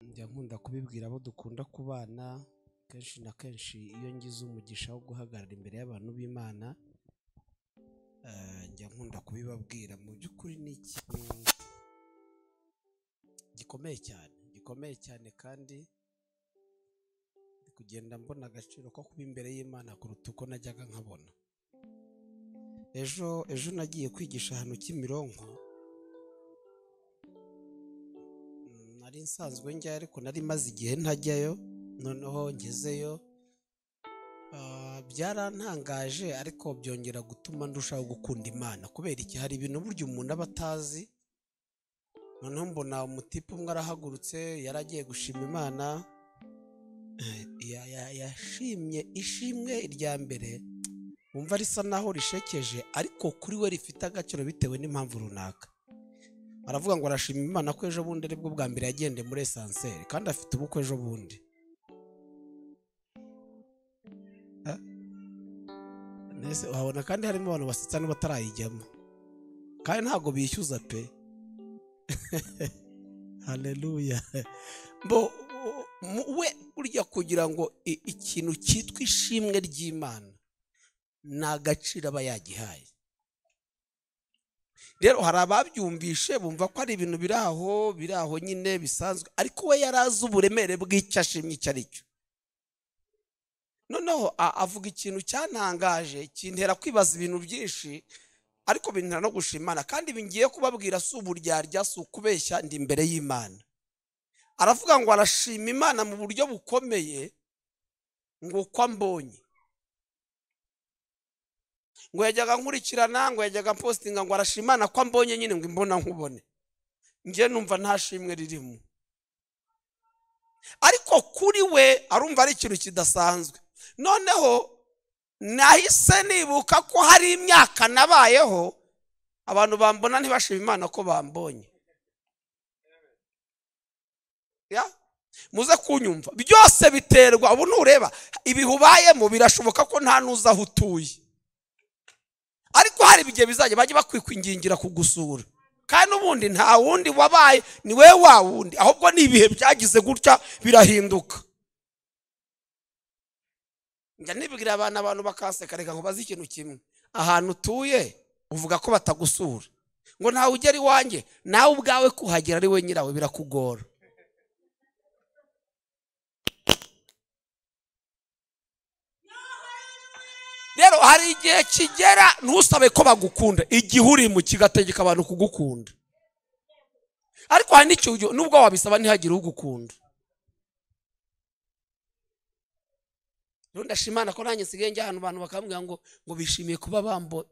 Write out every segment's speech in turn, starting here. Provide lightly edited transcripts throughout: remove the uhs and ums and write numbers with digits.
njya nkunda kubibwira abo dukunda kubana kenshi na kenshi iyo ngize umugisha wo guhagarara imbere y'abantu b'Imana, njya nkunda kubibabwira. Mu by'ukuri ni ikintu gikomeye cyane kandi ndi kugenda mbona agaciro ko kuba imbere y'Imana kuruta uko najyaga nkabona. Ejo nagiye kwigisha ahantu Kimironko, nari nsanzwe njya ariko nari maze igihe ntajyayo, noneho ngezeyo byarantangaje ariko byongera gutuma ndushaho gukunda Imana. Kubera iki? Hari ibintu burya umuntu aba atazi. Noneho mbona umutipe umwe arahagurutse yaragiye gushima Imana, yashimye ishimwe irya mbere wumva risa naho rishekeje ariko kuri we rifite agaciro bitewe n'impamvu runaka. Aravuga ngo arashima Imana ko ejo bundi aribwo bwa mbere yagendeye muri esanseri kandi afite ubukwe ejo bundi. Nese wabona kandi harimo abantu basetsa n'abatarayijyamo kandi ntabwo bishyuza pe. Haleluya. We burya kugira ngo ikintu cyitwa ishimwe ry'Imana ni agaciro aba yagihaye. Rero hari ababyumvishe bumva ko ari ibintu biri aho nyine bisanzwe, ariko we yarazi uburemere bw'icyo ashimye icyo ari cyo. Noneho avuga ikintu cyantangaje kintera kwibaza ibintu byinshi, ariko bintera no gushimana. Kandi bingiye kubabwira si uburyarya, si ukubeshya, ndi imbere y'Imana. Aravuga ngo arashima Imana mu buryo bukomeye ngo uko ambonye, ngo yajyaga nkurikirana, ngo yajyaga postinga ngo arashima Imana ko ambonye nyine ngo imbona nkubone. Njye numva nta shimwe ririmo, ariko kuri we arumva ari ikintu kidasanzwe. Noneho nahise nibuka ko hari imyaka nabayeho abantu bambona ntibashima Imana ko bambonye. Muze kunyumva, byose biterwa. Ubu nureba ibihe ubayemo birashoboka ko nta nuza aho utuye, ariko hari ibigihe bizajya bajya bakwikwingingira kugusura, kandi ubundi nta wundi wabaye, ni we wa wundi, ahubwo ni ibihe byagize gutya birahinduka. Njya nibwira abantu bakanseka, reka nkubaze ikintu kimwe. Ahantu utuye uvuga ko batagusura, ngo ntawe ugera iwanjye, nawe ubwawe kuhagera ari we nyirawe birakugora. Rero hari igihe kigera ntusabe ko bagukunda, igihe uri mu kigategeka abantu kugukunda, ariko hari n'icyo nubwo wabisaba ntihagire ugukunda. Rero ndashima Imana ko nanjye nsigaye njya ahantu abantu bakambwira ngo bishimiye kuba bambo.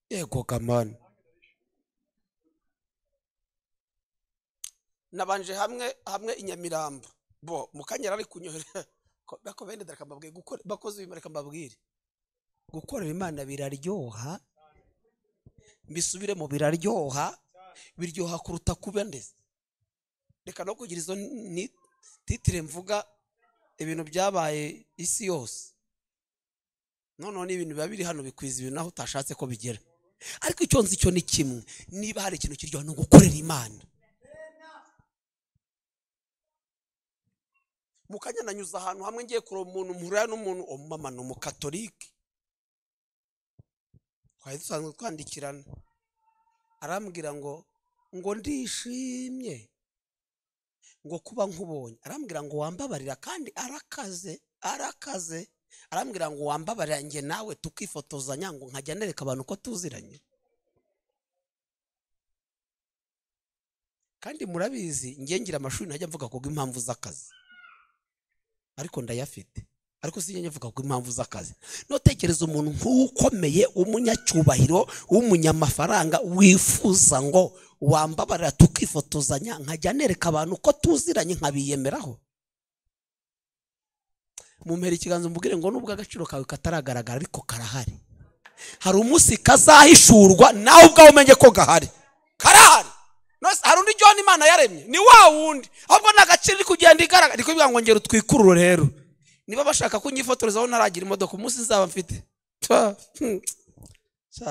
Yego kamana. Nabanje hamwe i Nyamirambo, mu Kanyera ari kunyohera bako bende ndakamabwiye gukora bakoze ibimareka mbabwire. Gukorera Imana biraryoha, mbisubire mu biraryoha, biryoha kuruta kuba ndetse. Reka no kugira izo ni titire mvuga ibintu byabaye isi yose. Noneho ni ibintu biba biri hano bikwiza ibintu naho utashatse ko bigera. Ariko icyo nzi cyo ni kimwe, niba hari ikintu kiryoha no gukorera Imana. Mukanya nanyuza ahantu hamwe ngiye kuro umuntu mpuraya n'umuntu mama no mukatolike, twari dusanzwe twandikirana. Arambwira ngo ndishimye ngo kuba nkubonye. Arambwira ngo wambabarira, kandi arakaze. Arambwira ngo wambabarira njye nawe tukifotozanya ngo nkajya nereka abantu ko tuziranye. Kandi murabizi njye ngira amashuri ntajya mvuga ko impamvu z'akazi, ariko ndayafite, ariko sinjye mvuga ko impamvu z'akazi. Notekereza umuntu nk'ukomeye, umunyacyubahiro, w'umunyamafaranga, wifuza ngo wambabarira tukifotozanya nkajya nereka abantu ko tuziranye nkabiyemeraho. Mumpera ikiganza mbugire ngo nubwo agaciro kawe kataragaragara ariko karahari. Hari umunsi kazahishurwa nawe ubwawe umenye ko gahari. Karahari. Hari undi John Imana yaremye, ni wa wundi, ahubwo n'agaciro iri kugenda igaragara. Ndiko bivuga ngo ngero twikururo. Rero niba bashaka kunyifotorezaho naragira imodoka umunsi nzaba mfite,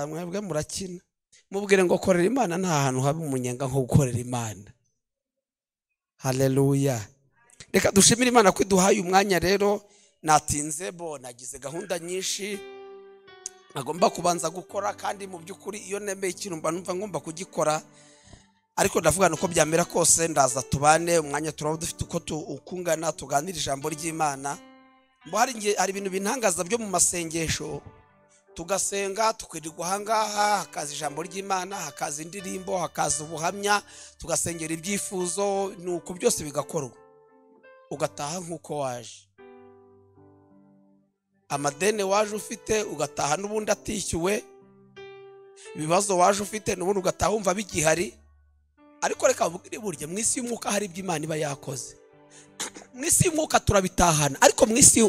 mwebwe murakina. Mubwire ngo korera Imana nta hantu haba umunyenga nko gukorera Imana. Haleluya. Reka dushimire Imana ko iduhaye umwanya rero. Natinze nagize gahunda nyinshi agomba kubanza gukora, kandi mu byukuri iyo nemeye ikintu mba numva ngomba kugikora, ariko ndavuga nuko byamera kose ndaza tubane umwanya turaba dufite uko ukungana tuganira ijambo ry'Imana. Hari ibintu bintangaza byo mu masengesho, tugasenga tukirirwa ahangaha, hakaza ijambo ry'Imana, hakaza indirimbo, hakaza ubuhamya, tugasengera ibyifuzo, nuko byose bigakorwa, ugataha nkuko waje. Amadene waje ufite ugataha n'ubundi atishyuwe, ibibazo waje ufite n'ubundi ugataha wumva bigihari. Ariko reka mubwire burya mu isi y'umwuka hari ibyo Imana iba yakoze. Mu isi y'umwuka turabitahana, ariko mu isi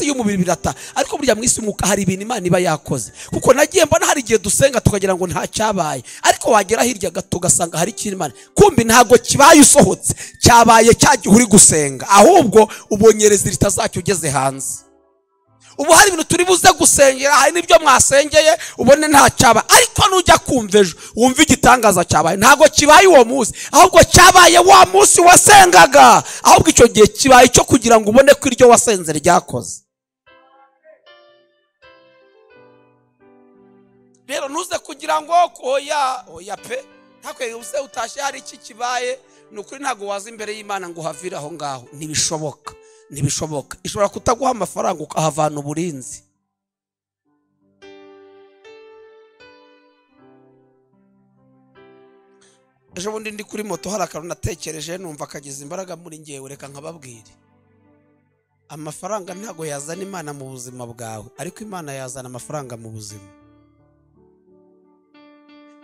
y'umubiri birata. Ariko burya mu isi y'umwuka hari ibintu Imana iba yakoze. Kuko nagiye mbona hari igihe dusenga tukagira ngo nta cyabaye, ariko wagera hirya gato ugasanga hari ikintu Imana, kumbi ntago kibaye usohotse, cyabaye cyagiye uri gusenga, ahubwo ubonyereza ritazacyo ugeze hanze. Ubu hari ibintu turi buze gusengera, hari n'ibyo mwasengeye ubone nta cyaba, ariko nujya kumva ejo wumva igitangaza cyabaye. Ntago kibaye uwo munsi, ahubwo cyabaye wa munsi wasengaga, ahubwo icyo gihe kibaye cyo kugira ngo ubone ko iryo wasenze ryakoze. Rero ntuze kugira ngo oya pe, ntakwe use utashye hari iki kibaye, nukuri ntago waza imbere y'Imana ngo havire aho ngaho. Ntibishoboka. Ishobora kutaguha amafaranga ukahavana uburinzi. Ejo bundi ndi kuri moto hari akantu natekereje numva kagize imbaraga muri ngewe, reka nkababwire. Amafaranga ntago yazana Imana mu buzima bwawe, ariko Imana yazana amafaranga mu buzima.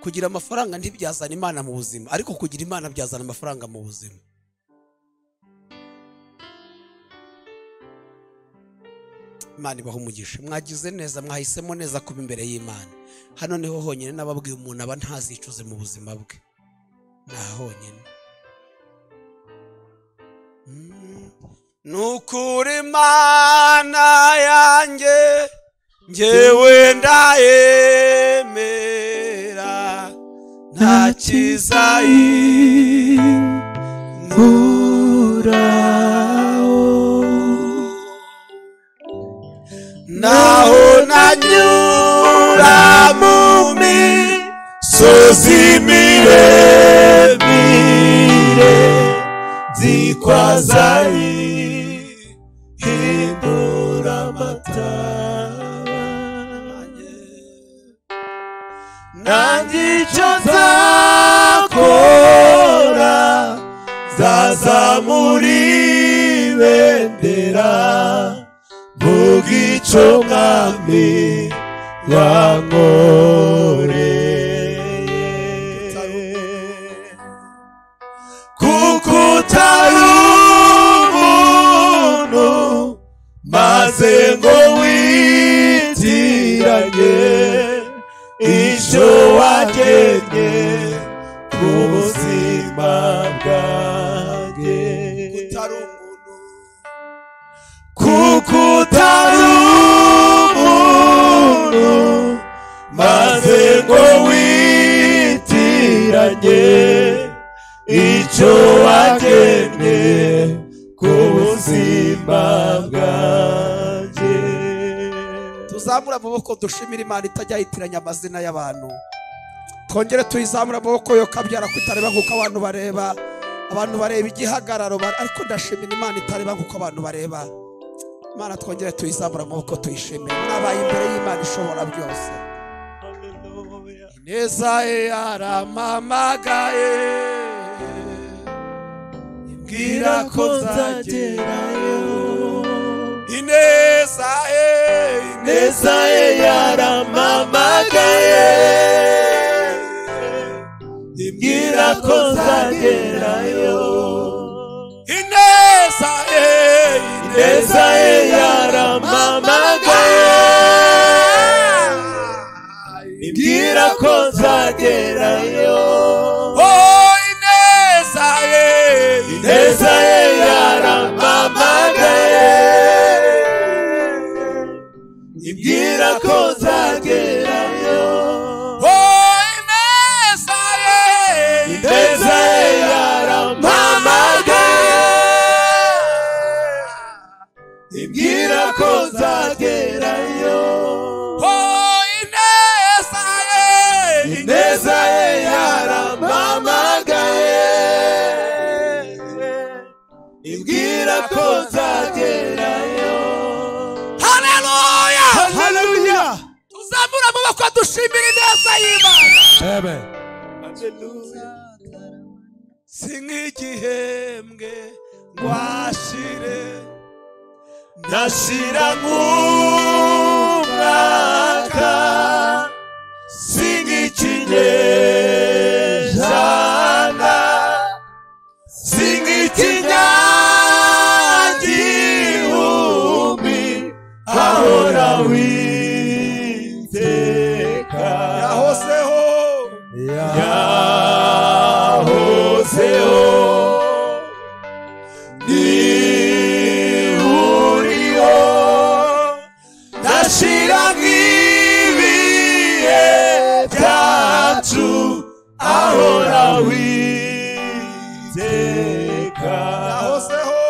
Kugira amafaranga ntibyazana Imana mu buzima, ariko kugira Imana byazana amafaranga mu buzima. Imana ibaha umugisha. Mwagize neza, mwahisemo neza kuba imbere y'Imana. Hano niho honyine nababwiye umuntu aba ntazicuze mu buzima bwe. Nta honyine. Nukuri Mana yanjye njyewe ndayemera, nta kizayinkuraho. Naho nanyura mu misozi miremire, nzikwazayihindura amataba. Nanjye icyo nzakora, nzazamura ibendera, vuga icyo Mwami yankoreye. Kuko utari umuntu maze ngo witiranye icyo wagennye ku buzima bwanjye. Kuko utari umuntu maze ngo witiranye icyo wagennye ku buzima bwanjye. Tuzamura amaboko dushimira Imana itajya yitiranya amazina y'abantu. Twongere tuyizamura amaboko yo kabyara kwitareba nk'uko abantu bareba. Abantu bareba igihagararo, ariko ndashimira Imana itareba nk'uko abantu bareba. Imana twongere tuyizamura amaboko tuyishimire. Mwabaye imbere y'Imana ishobora byose. Ineza ye yaramamagaye, imbwira ko nzagerayo. Ineza ye yaramamagaye, imbwira ko nzagerayo. Ineza ye yaramamagaye, imbwira ko nzagerayo. Oh, ineza ye yaramamagaye, imbwira ko nzagerayo. Oh, ineza ye yaramamagaye, imbwira ko nzagerayo. Oh, ineza ye yarampamagaye, imbwira ko nzagerayo. haleluya, haleluya. tuzamura amaboko dushimira ineza y'Imana. Amen. Si nk'igihembwe ngwashire, ndashira nk'umwaka, si nk'ikinyejana, si nk'ikinyagihumbi, ahora witeka. yahozeho, yahozeho, uriho, ndashira nk'ibihe byacu, ahora witeka. yahozeho,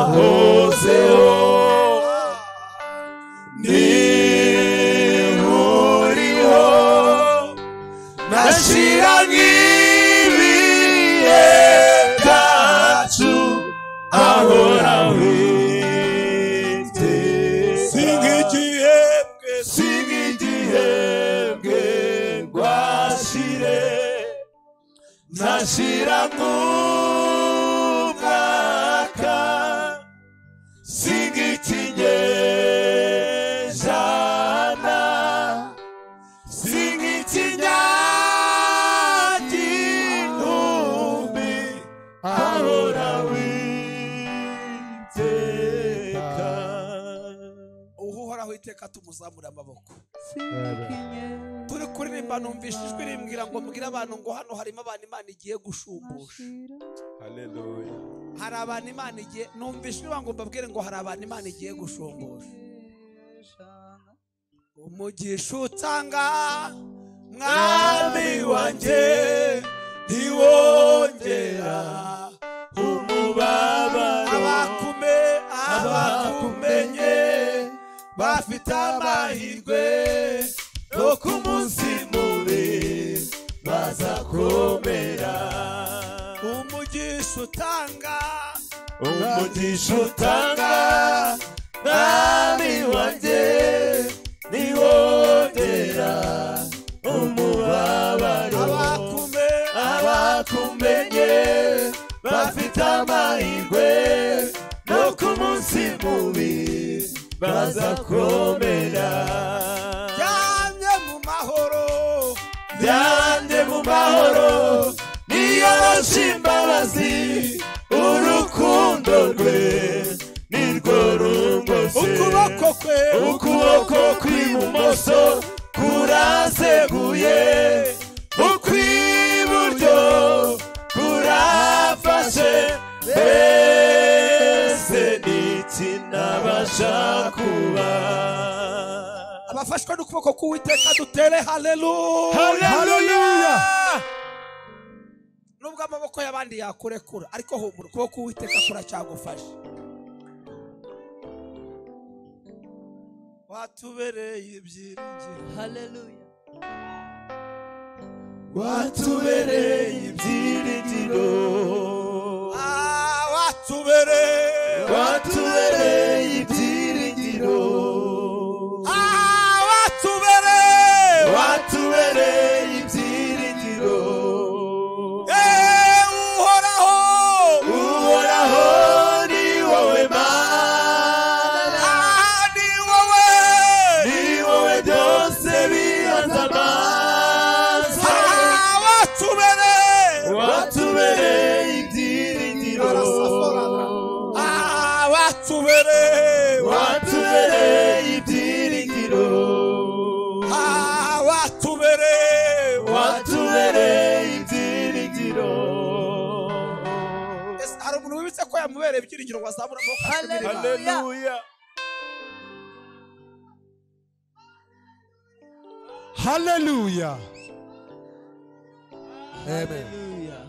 yahozeho, uriho, ndashira nk'ibihe byacu, ahora witeka. si nk'igihembwe, si nk'igihembwe ngwashire, ndashira nk'umwaka, si nk'ikinyejana, si nk'ikinyagihumbi, ahora witeka. uhoraho iteka tumuzamura amaboko. turi kuririmba numvise ijwi rimbwira ngo mbwire abantu ngo hano harimo abantu Imana igiye gushumbusha. Haleluya. hari abantu Imana igiye, numvise ijwi ngo mbabwire ngo hari abantu Imana igiye gushumbusha. umugisha utanga mwami wanjye ntiwongera umubabaro, abakumenye bafite amahirwe no ku munsi mubi bazakomera. umugisha utanga, umugisha utanga mwami wanjye ntiwongera umubabaro, abakumenye bafite amahirwe no ku munsi mubi bazakomera. byamye mu mahoro, byamye mu mahoro, niyo imbabazi, urukundo rwe nirwo rungose. ukuboko kw'ibumoso kuraseguye, ukw'iburyo kurafashe, mbese n'iki nabasha kuba. abafashwe n'ukuboko k'Uwiteka dutere haleluya. Haleluya. nubwo amaboko y'abandi yakurekura, ariko humura, ukuboko k'Uwiteka kuracyagufasha. watubereye ibyiringiro, Hallelujah. watubereye ibyiringiro, watubereye ibyiringiro, watubereye ibyiringiro. uhoraho ni wowe Mana, ni wowe byose bihanze amaso. watubereye ibyiringiro, watubereye ibyiringiro, watubereye ibyiringiro. hari umuntu wibitse ko yamubereye ibyiringiro ngo azamure amaboko ashimire Imana. Haleluya. Hallelujah. Amen. Hallelujah.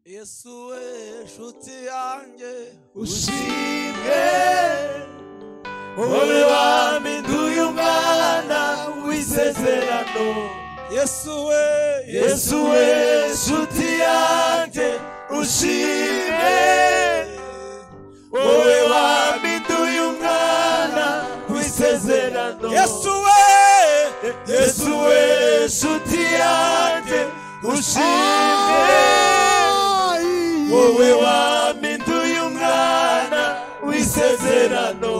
Yesu we nshuti yanjye ushimwe wowe wampinduye umwana w'isezerano. Yesu we nshuti yanjye ushimwe wowe wampinduye umwana w'isezerano. Yesu we nshuti yanjye ushimwe wowe wampinduye umwana w'isezerano.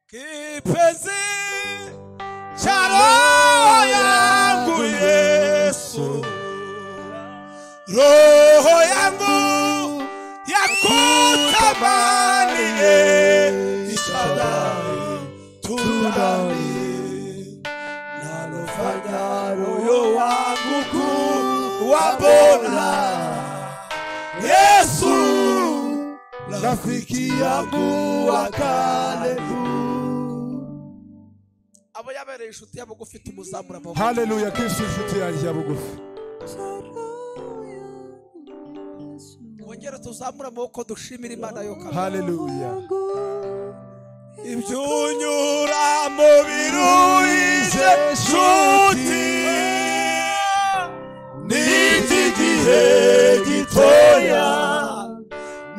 kipenzi cha roho yangu Yesu, roho yangu yakutamani Ishadai tudani nalofanya roho wangu kuwabona Yesu rafiki yangu wa karibu. Abo yabereye inshuti yabo gufite umuzamura amaboko. Hallelujah. Kristo inshuti yanjye ya bugufi. Wongera tuzamura amaboko dushimira Imana yo kabiri. Hallelujah. Ibyunyura mu biruhije nshuti n'iki gihe gitoya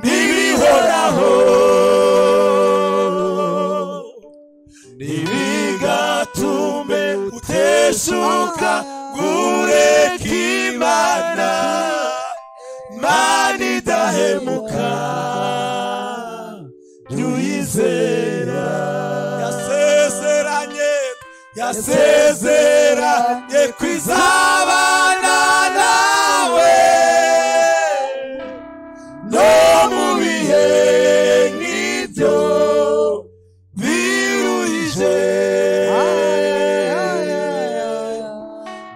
n'ibihoraho ntibigatume uteshuka ngureka Imana. Mana idahemuka jyuyizera, yasezeranye kwizabana nawe no mu bihe nk'ibyo biruhije.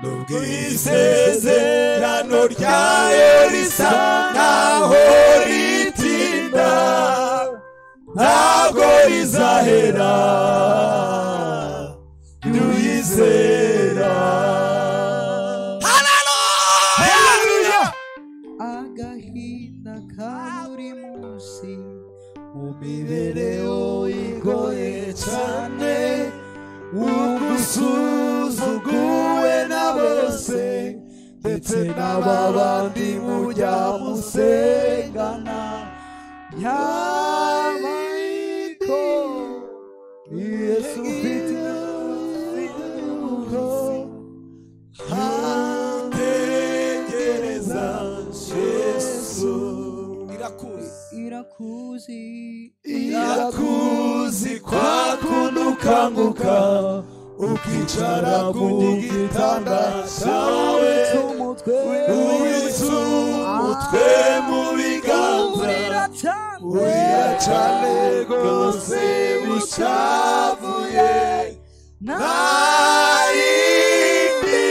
Nubwo isezerano ryayo risa naho ritinda ntabwo rizahera jyuyizera. Hallelujah. Agahinda ka buri munsi mu mibereho igoye cyane, ugusuzuguwe na bose ndetse n'ababandi mujya musengana. Nyamariko Yesu ufite hategereza Yesu. Irakuzi kwa kundi ukanguka ukicara ku gitanda cyawe ubitse umutwe mu biganza urira cyane rwose ushavuye. Nta yindi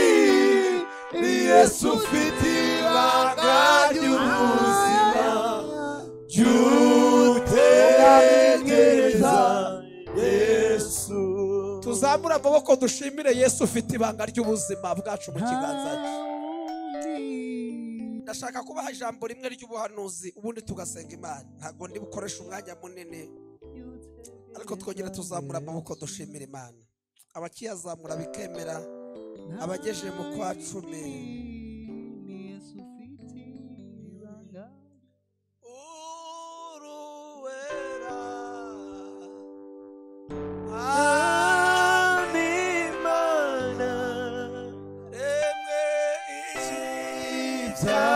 ni Yesu ufite ibanga ry'ubuzima jyutegereza Yesu. Tuzamura amaboko dushimire Yesu ufite ibanga ry'ubuzima bwacu mu kiganza cye. Ndashaka kubaha ijambo rimwe ry'ubuhanuzi ubundi tugasenga Imana. Ntabwo ndi bukoresha umwanya munini, ariko twongera tuzamura amaboko dushimira Imana. Abakiyazamura bikemera, abagejeje mu kwa 10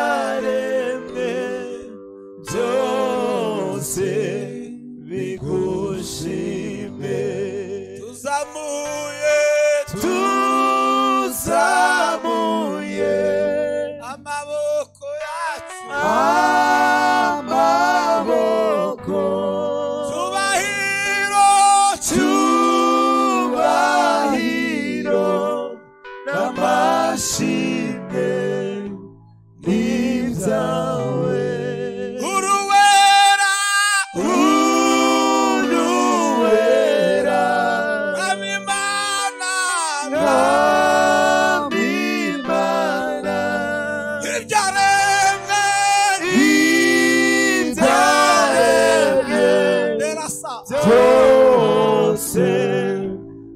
byaremwe byose bigushime. Tuzamuye amaboko yacu, amaboko cyubahiro n'amashimwe n'ibyawe. uruwera Uruwera Mwami byose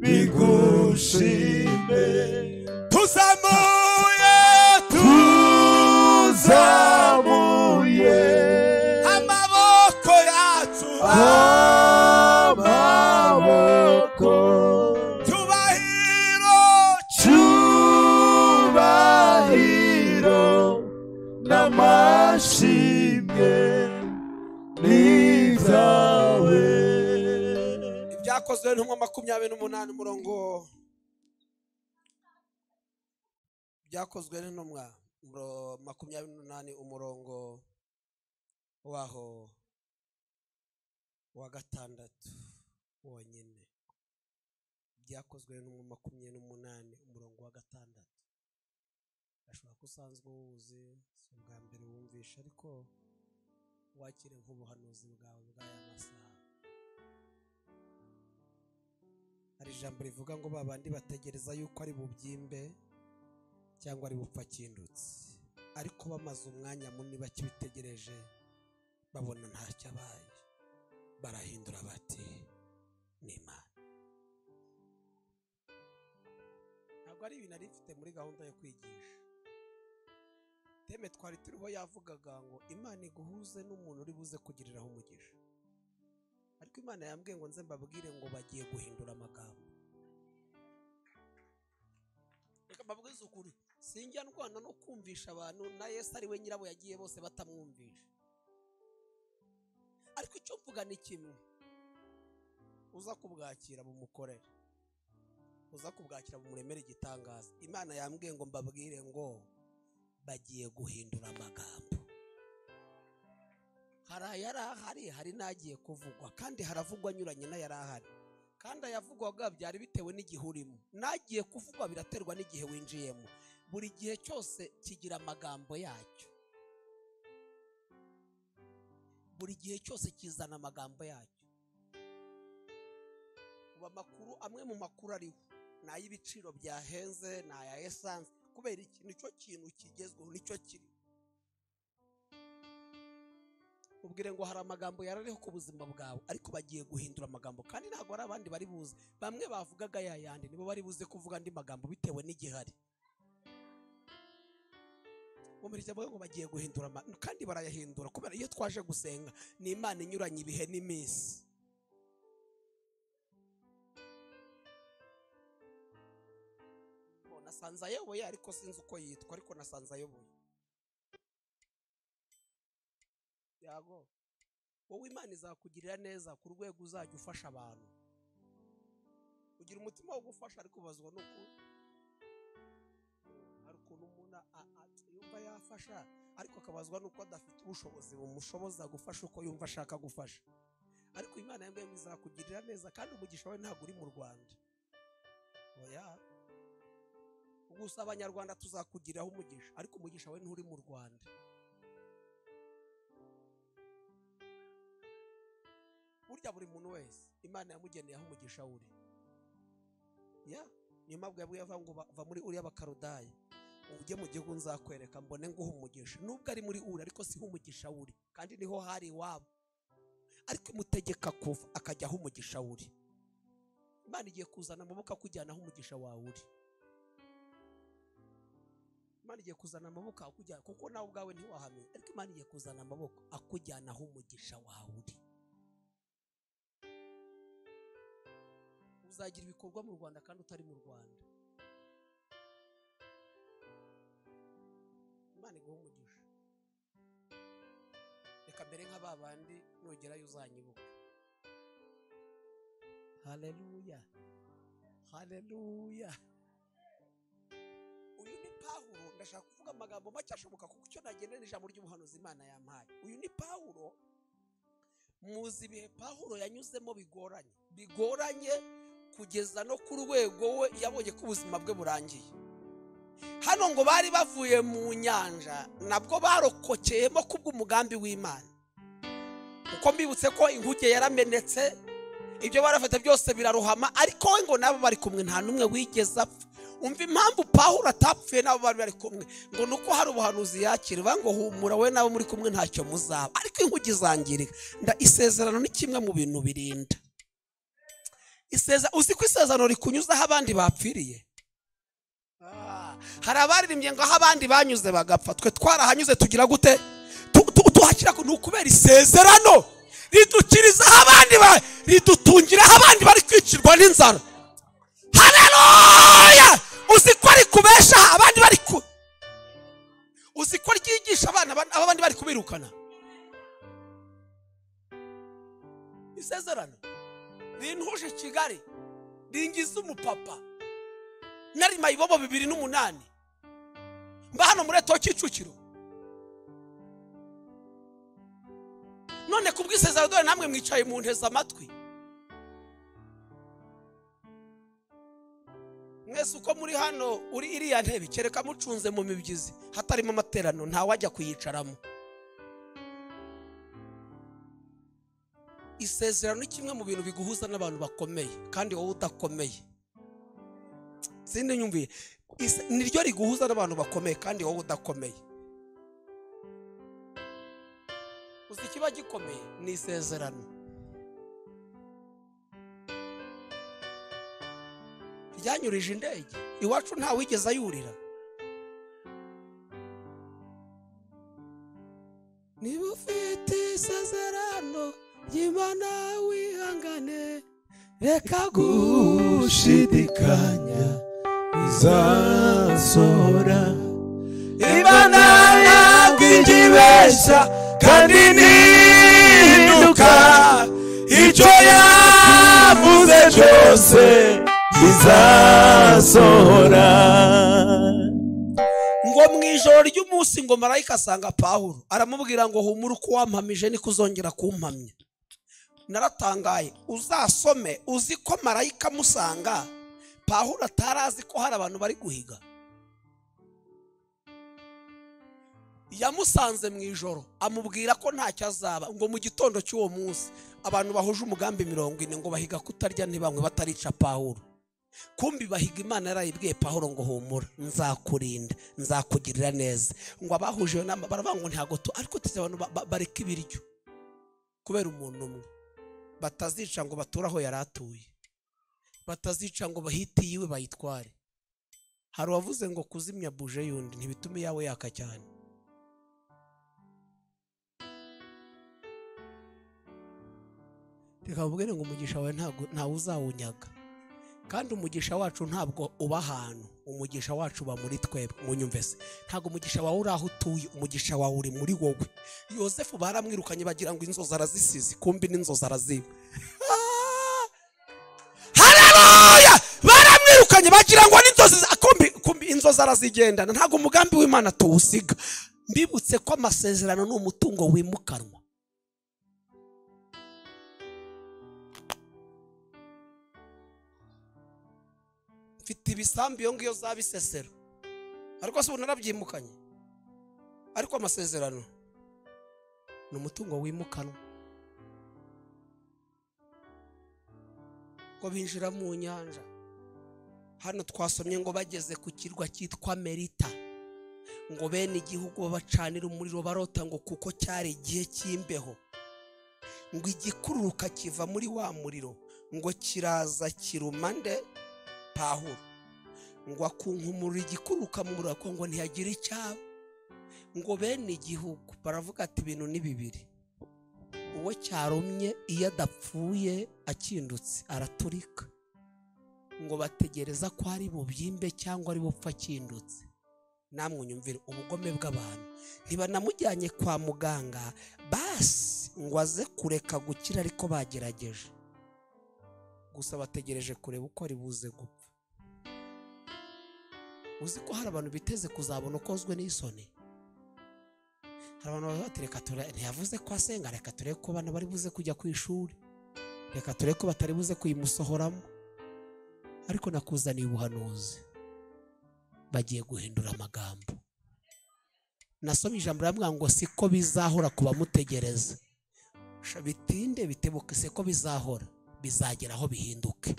bigushime. tuzamuye Tuzamuye amaboko yacu amaboko, cyubahiro cyubahiro n'amashimwe n'ibyawe. ibyakozwe n'intumwa 28 umurongo byakozwe n'intumwa 28 umurongo waho wa gatandatu wonyine. Byakozwe n'intumwa 28 umurongo wa gatandatu. Ashobora kusanzwe uwuzi si ubwa mbere wumvisha, ariko wakire nk'ubuhanuzi bwawe bw'aya masaha. Hari ijambo rivuga ngo babandi bategereza yuko ari bubyimbe cyangwa ari bupfa kindutse, ariko bamaze umwanya munini bakibitegereje babona ntacyo abaye, barahindura bati ni Imana. Ntabwo ari ibintu ari mfite muri gahunda yo kwigisha. Teme twari turiho yavugaga ngo Imana iguhuze n'umuntu uri buze kugiriraho umugisha, ariko Imana yambwiye ngo nze mbabwire ngo bagiye guhindura amagambo. Reka mbabwize ukuri, sinjya ndwana no kumvisha abantu na Yesu ari we nyirabo yagiye bose batamwumvisha, ariko icyo mvuga ni kimwe: uza kubwakira bumukorera, uza kubwakira bumuremere igitangaza. Imana yambwiye ngo mbabwire ngo bagiye guhindura amagambo. hari nagiye kuvugwa, kandi haravugwa anyuranye n'ayari ahari, kandi ayavugwaga byari bitewe n'igihe urimo. Nagiye kuvugwa biraterwa n'igihe winjiyemo. Buri gihe cyose kigira amagambo yacyo, buri gihe cyose kizana amagambo yacyo. Uba makuru, amwe mu makuru ariho ni ay'ibiciro byahenze, ni aya essence, kubera iki? Nicyo kintu kigezweho, nicyo kiri. Ubwire ngo hari amagambo yarariho ku buzima bwawe, ariko bagiye guhindura amagambo, kandi ntabwo ari abandi bari buze. Bamwe bavugaga yayandi nibo bari buze kuvuga andi magambo bitewe n'igihari. Umurije ngo bagiye guhindura kandi barayahindura, kubera iyo twaje gusenga ni Imana inyuranye ibihe n'iminsi. Nasanze ayoboye, ariko sinzi uko yitwa, ariko nasanze ayoboye. Yago, wowe Imana izakugirira neza ku rwego uzajya ufasha abantu. Ugira umutima wo gufasha, ariko ubazwa nuko hari ukuntu umuntu yumva yafasha, ariko akabazwa nuko adafite ubushobozi bumushoboza gufasha uko yumva ashaka gufasha. Ariko Imana yambwiye ngo izakugirira neza, kandi umugisha we ntabwo uri mu Rwanda. Oya, gusa abanyarwanda tuzakugiraho umugisha, ariko umugisha we nturi mu Rwanda. Burya buri muntu wese Imana yamugeneye aho umugisha uri. Niyo mpamvu yabwiye ngo va muri uriya Bakarudaya ujye mu gihugu nzakwereka, mbone nguha umugisha. Nubwo ari muri uri, ariko siho umugisha uri, kandi niho hari iwabo, ariko mutegeka kuva akajya aho umugisha uri. Imana igiye kuzana amaboko akujyana aho umugisha wawe uri. Imana igiye kuzana amaboko akujyana, kuko nawe ubwawe ntiwahamenya, ariko Imana igiye kuzana amaboko akujyana aho umugisha wawe uri. Uzagira ibikorwa mu Rwanda kandi utari mu Rwanda. Imana iguha umugisha. Reka mbere nk'ababandi nugerayo uzanyibuka. Haleluya, haleluya. Uyu ni Pawulo. Ndashaka kuvuga amagambo make ashoboka, kuko icyo nagendera n'ijambo ry'ubuhanuzi Imana yampaye. Uyu ni Pawulo. Muzi ibihe Pawulo yanyuzemo bigoranye kugeza no ku rwego we yabonye ko ubuzima bwe burangiye. Hano ngo bari bavuye mu nyanja, nabwo barokokeyemo kubw'umugambi w'Imana. Uko mbibutse ko inkuge yaramenetse, ibyo barafite byose biraruhama, ariko we ngo nabo bari kumwe nta numwe wigeze apfa. umva impamvu Pawulo atapfuye n'abo bari bari kumwe ngo nuko hari ubuhanuzi yakira ngo humura we n'abo muri kumwe ntacyo muzaba, ariko inkugi zangirika. Isezerano ni kimwe mu bintu birinda. Uzi ko isezerano rikunyuzaho abandi bapfiriye. Hari abaririmbye ngo aho abandi banyuze bagapfa, twe twarahanyuze tugira gute? Tuhakira ko nukubera isezerano ridukirizaho abandi ridutungiraho abandi bari kwicirwa n'inzara. Haleluya! Uzi ko ari kubesha abandi bari ku, uzi ko ryigisha abandi bari kubirukana. Isezerano rintuje Kigali ringiza umupapa nari mayibobo 2008 mba hano muri Eto Kicukiro. None kubwisezerano dore namwe mwicaye mu nteza amatwi. Mwese uko muri hano uri iriya ntebe kereka mucunze mu mibyizi hatarimo amaterano nta wajya kuyicaramo. Isezerano ni kimwe mu bintu biguhuza n'abantu bakomeye kandi wowe udakomeye. Sinde nyumviye, niryo riguhuza n'abantu bakomeye kandi wowe udakomeye. Uzi kiba gikomeye ni isezerano. Ryanyurije indege iwacu nta wigeze ayurira. Niba ufite isezerano y'Imana wihangane, reka gushidikanya izasohora. Imana yakwijibesha kandi nihinduka, icyo yavuze cyose izasohora. Ngo mwijoro ry'umunsi ngo marayika asanga Pawulo aramubwira ngo humura uko wampamije niko uzongera kumpamya. Naratangaye. Uzasome uzi ko marayika musanga Pawulo atarazi ko hari abantu bari guhiga. Yamusanze mu ijoro amubwira ko ntacyo azaba, ngo mu gitondo cy'uwo munsi abantu bahuje umugambi 40 ngo bahiga kutarya ntibamwe batarica Pawulo. Kumbi bahiga Imana yarayibwiye Pawulo ngo humura nzakurinda nzakugirira neza. Ngo abahuje nama baravuga ngo ntago ariko tuzi abantu bareka ibiryo kubera umuntu umwe, batazica ngo baturaho yaratuye, batazica ngo bahiti yiwe bayitware. Hari wavuze ngo kuzimya buje yundi ntibitume yawe yaka cyane. Reka mvuge ngo umugisha wawe nta uzawunyaga, kandi umugisha wacu ntabwo uba ahantu, umugisha wacu uba muri twebwe. Munyumve se, ntabwo umugisha wawe uri aho utuye, umugisha wawe uri muri wowe. Yosefu baramwirukanye bagira ngo inzozi arazisize, kumbi n'inzozi araziba. Haleluya! Baramwirukanye bagira ngo n'inzozi kumbi inzozi arazigendana. Ntabwo umugambi w'Imana tuwusiga. Mbibutse ko amasezerano n'umutungo wimukanwa. Mfite ibisambi yo ngiyo za Bisesero, ariko se narabyimukanye. Ariko amasezerano ni umutungo wimukanwa. Ngo binjira mu nyanja, hano twasomye ngo bageze ku kirwa cyitwa Merita, ngo bene igihugu babacanira umuriro barota ngo kuko cyari igihe cy'imbeho, ngo igikururuka kiva muri wa muriro ngo kiraza kirumande Pawulo, ngo akunkumura igikururuka mu muriro ngo ntiyagira icyaba. Ngo bene igihugu baravuga ati ibintu ni bibiri, uwo cyarumye iyo adapfuye akindutse araturika. Ngo bategereza ko ari bubyimbe cyangwa ari bupfa akindutse. Namwe unyumvire ubugome bw'abantu. Ntibanamujyanye kwa muganga basi ngo aze kureka gukira, ariko bagerageje gusa bategereje kureba uko ari buze gupfa. Uzi ko hari abantu biteze kuzabona ukozwe n'isoni. Hari abantu batereka ntiyavuze ko asenga, reka turebe ko bana bari buze kujya ku ishuri, reka turebe ko batari buze kuyimusohoramo. Ariko nakuzaniye ubuhanuzi, bagiye guhindura amagambo. Nasomye ijambo ramwe ngo siko bizahora kuba mutegereza, bitinde bitebuke, siko bizahora, bizagera aho bihinduke.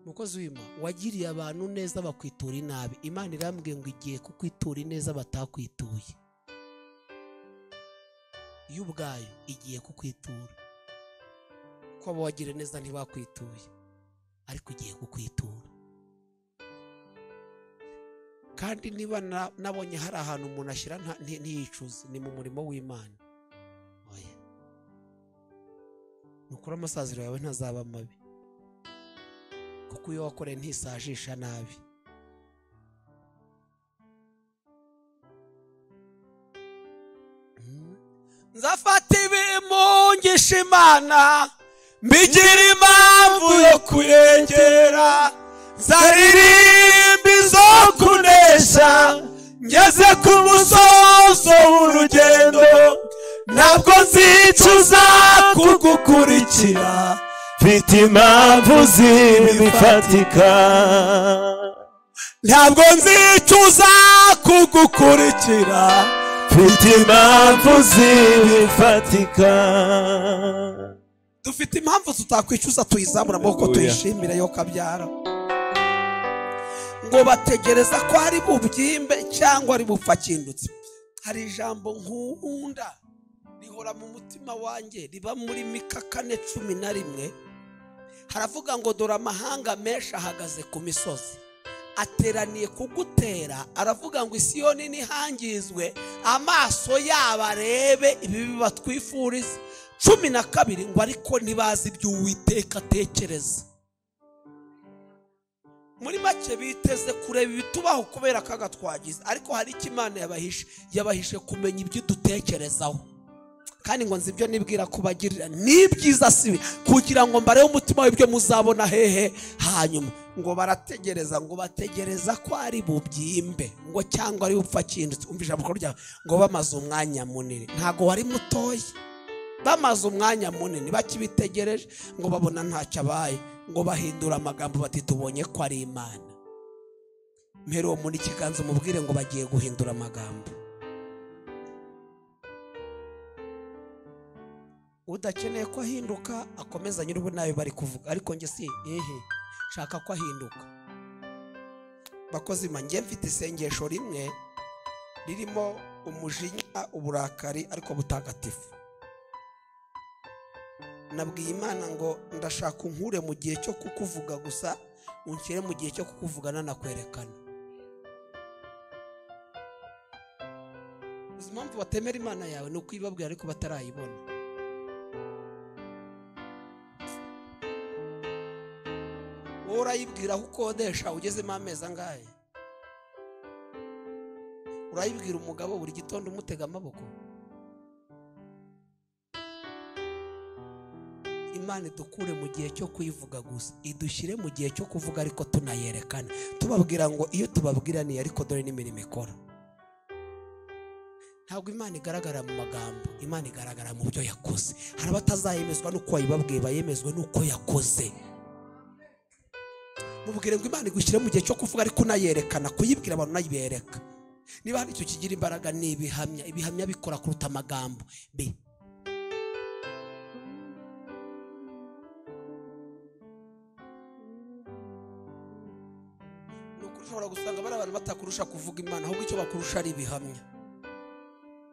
mukozi w'Imana wagiriye abantu neza bakwitura inabi, Imana irambwiye ngo igiye kukwitura ineza batakwituye. Iyo ubwayo igiye kukwitura ko abo wagiriye neza ntibakwituye, ariko igiye kukwitura. Kandi niba nabonye hari ahantu umuntu ashyira ntiyicuze, ni mu murimo w'Imana. Oya, nukuri amasaziro yawe ntazaba mabi, kuko iyo wakoreye ntisajisha nabi. Nzafata ibimungisha Imana, mbigira impamvu yo kuyegera, nzaririmba izo kunesha, ngeze ku musozo w'urugendo, ntabwo nzicuza kugukurikira, mfite impamvu zibifatika. Ntabwo nzicuza kugukurikira, mfite impamvu zibifatika. Dufite impamvu tutakwicuza, tuyizamura amaboko tuyishimira yo kabyara. Ngo bategereza ko ari bubyimbe cyangwa ari bupfa kindutse. Hari ijambo nkunda rihora mu mutima wanjye, riba muri Mika 4:11. Haravuga ngo dore amahanga menshi ahagaze ku misozi, ateraniye kugutera. Aravuga ngo Isiyoni nihangizwe, amaso yabo arebe ibibi batwifuriza. 12 ngo ariko ntibazi ibyo Uwiteka atekereza. Muri make biteze kureba ibitubaho kubera kaga twagize, ariko hari icyo Imana yabahishe kumenya ibyo dutekerezaho. Kandi ngo nzi ibyo nibwira kubagirira ni byiza sibi, kugira ngo mbareho umutima w'ibyo muzabona hehe hanyuma. Ngo barategereza, ngo bategereza ko ari bubyimbe, ngo cyangwa ari bupfa kindutse. Umvisha amakuru ngo bamaze umwanya munini, ntago wari mutoya, bamaze umwanya munini bakibitegereje, ngo babona ntacyo abaye, ngo bahindura amagambo bati tubonye ko ari Imana. Mpero muri kiganza mubwire ngo bagiye guhindura amagambo. Udakeneye ko ahinduka akomeza nyir'ubu nayo bari kuvuga, ariko nge si shaka ko ahinduka. Bakozi manjye mfite isengesho rimwe ririmo umujinya, uburakari ariko butagatifu. Nabwiye Imana ngo ndashaka unkure mu gihe cyo kukuvuga gusa, unshyire mu gihe cyo kukuvugana nakwerekana. Uzi impamvu batemera Imana yawe ni ukwibabwira ariko batarayibona. Wowe urayibwira aho ukodesha ugezemo amezi angahe? Urayibwira umugabo buri gitondo umutega amaboko? Imana idukure mu gihe cyo kuyivuga gusa, idushyire mu gihe cyo kuvuga ariko tunayerekana. Tubabwira ngo iyo tubabwira ni ariko dore n'imirimo ikora. Ntabwo Imana igaragara mu magambo, Imana igaragara mu byo yakoze. Hari abatazayemezwa nuko wayibabwiye, bayemezwe nuko yakoze. Mubwire ngo Imana igushyire mu gihe cyo kuvuga ariko unayerekana, kuyibwira abantu nayibereka. Niba hari icyo kigira imbaraga ni ibihamya. Ibihamya bikora kuruta amagambo. Ushobora gusanga bari abantu batakurusha kuvuga Imana, ahubwo icyo bakurusha ari ibihamya,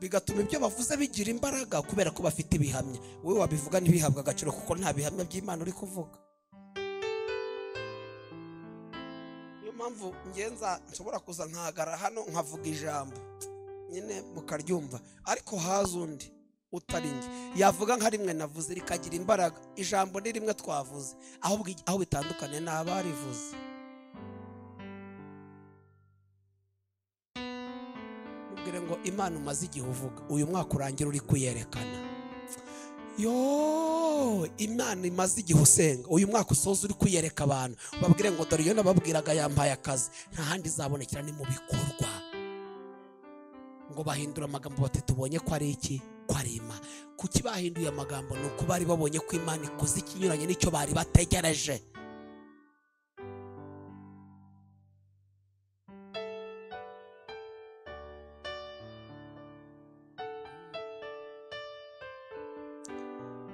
bigatuma ibyo bavuze bigira imbaraga kubera ko bafite ibihamya. Wowe wabivuga ntibihabwa agaciro kuko nta bihamya by'Imana uri kuvuga. Niyo mpamvu ngenza nshobora kuza nkahagara hano nkavuga ijambo nyine mukaryumva, ariko haza undi utari nge yavuga nka rimwe navuze rikagira imbaraga. Ijambo ni rimwe twavuze, aho bitandukanye n'abarivuze. Ngo Imana umaze igihe uvuga, uyu mwaka urangira uri kuyerekana. Imana imaze igihe usenga, uyu mwaka usoza uri kuyereka abantu. Babwire ngo dore iyo nababwiraga yampaye akazi, nta handi izabonekera ni mu bikorwa. Ngo bahindura amagambo bati tubonye ko ari iki, ko ari Imana. Kuki bahinduye amagambo? Nuko bari babonye ko Imana ikoze ikinyuranye n'icyo bari bategereje.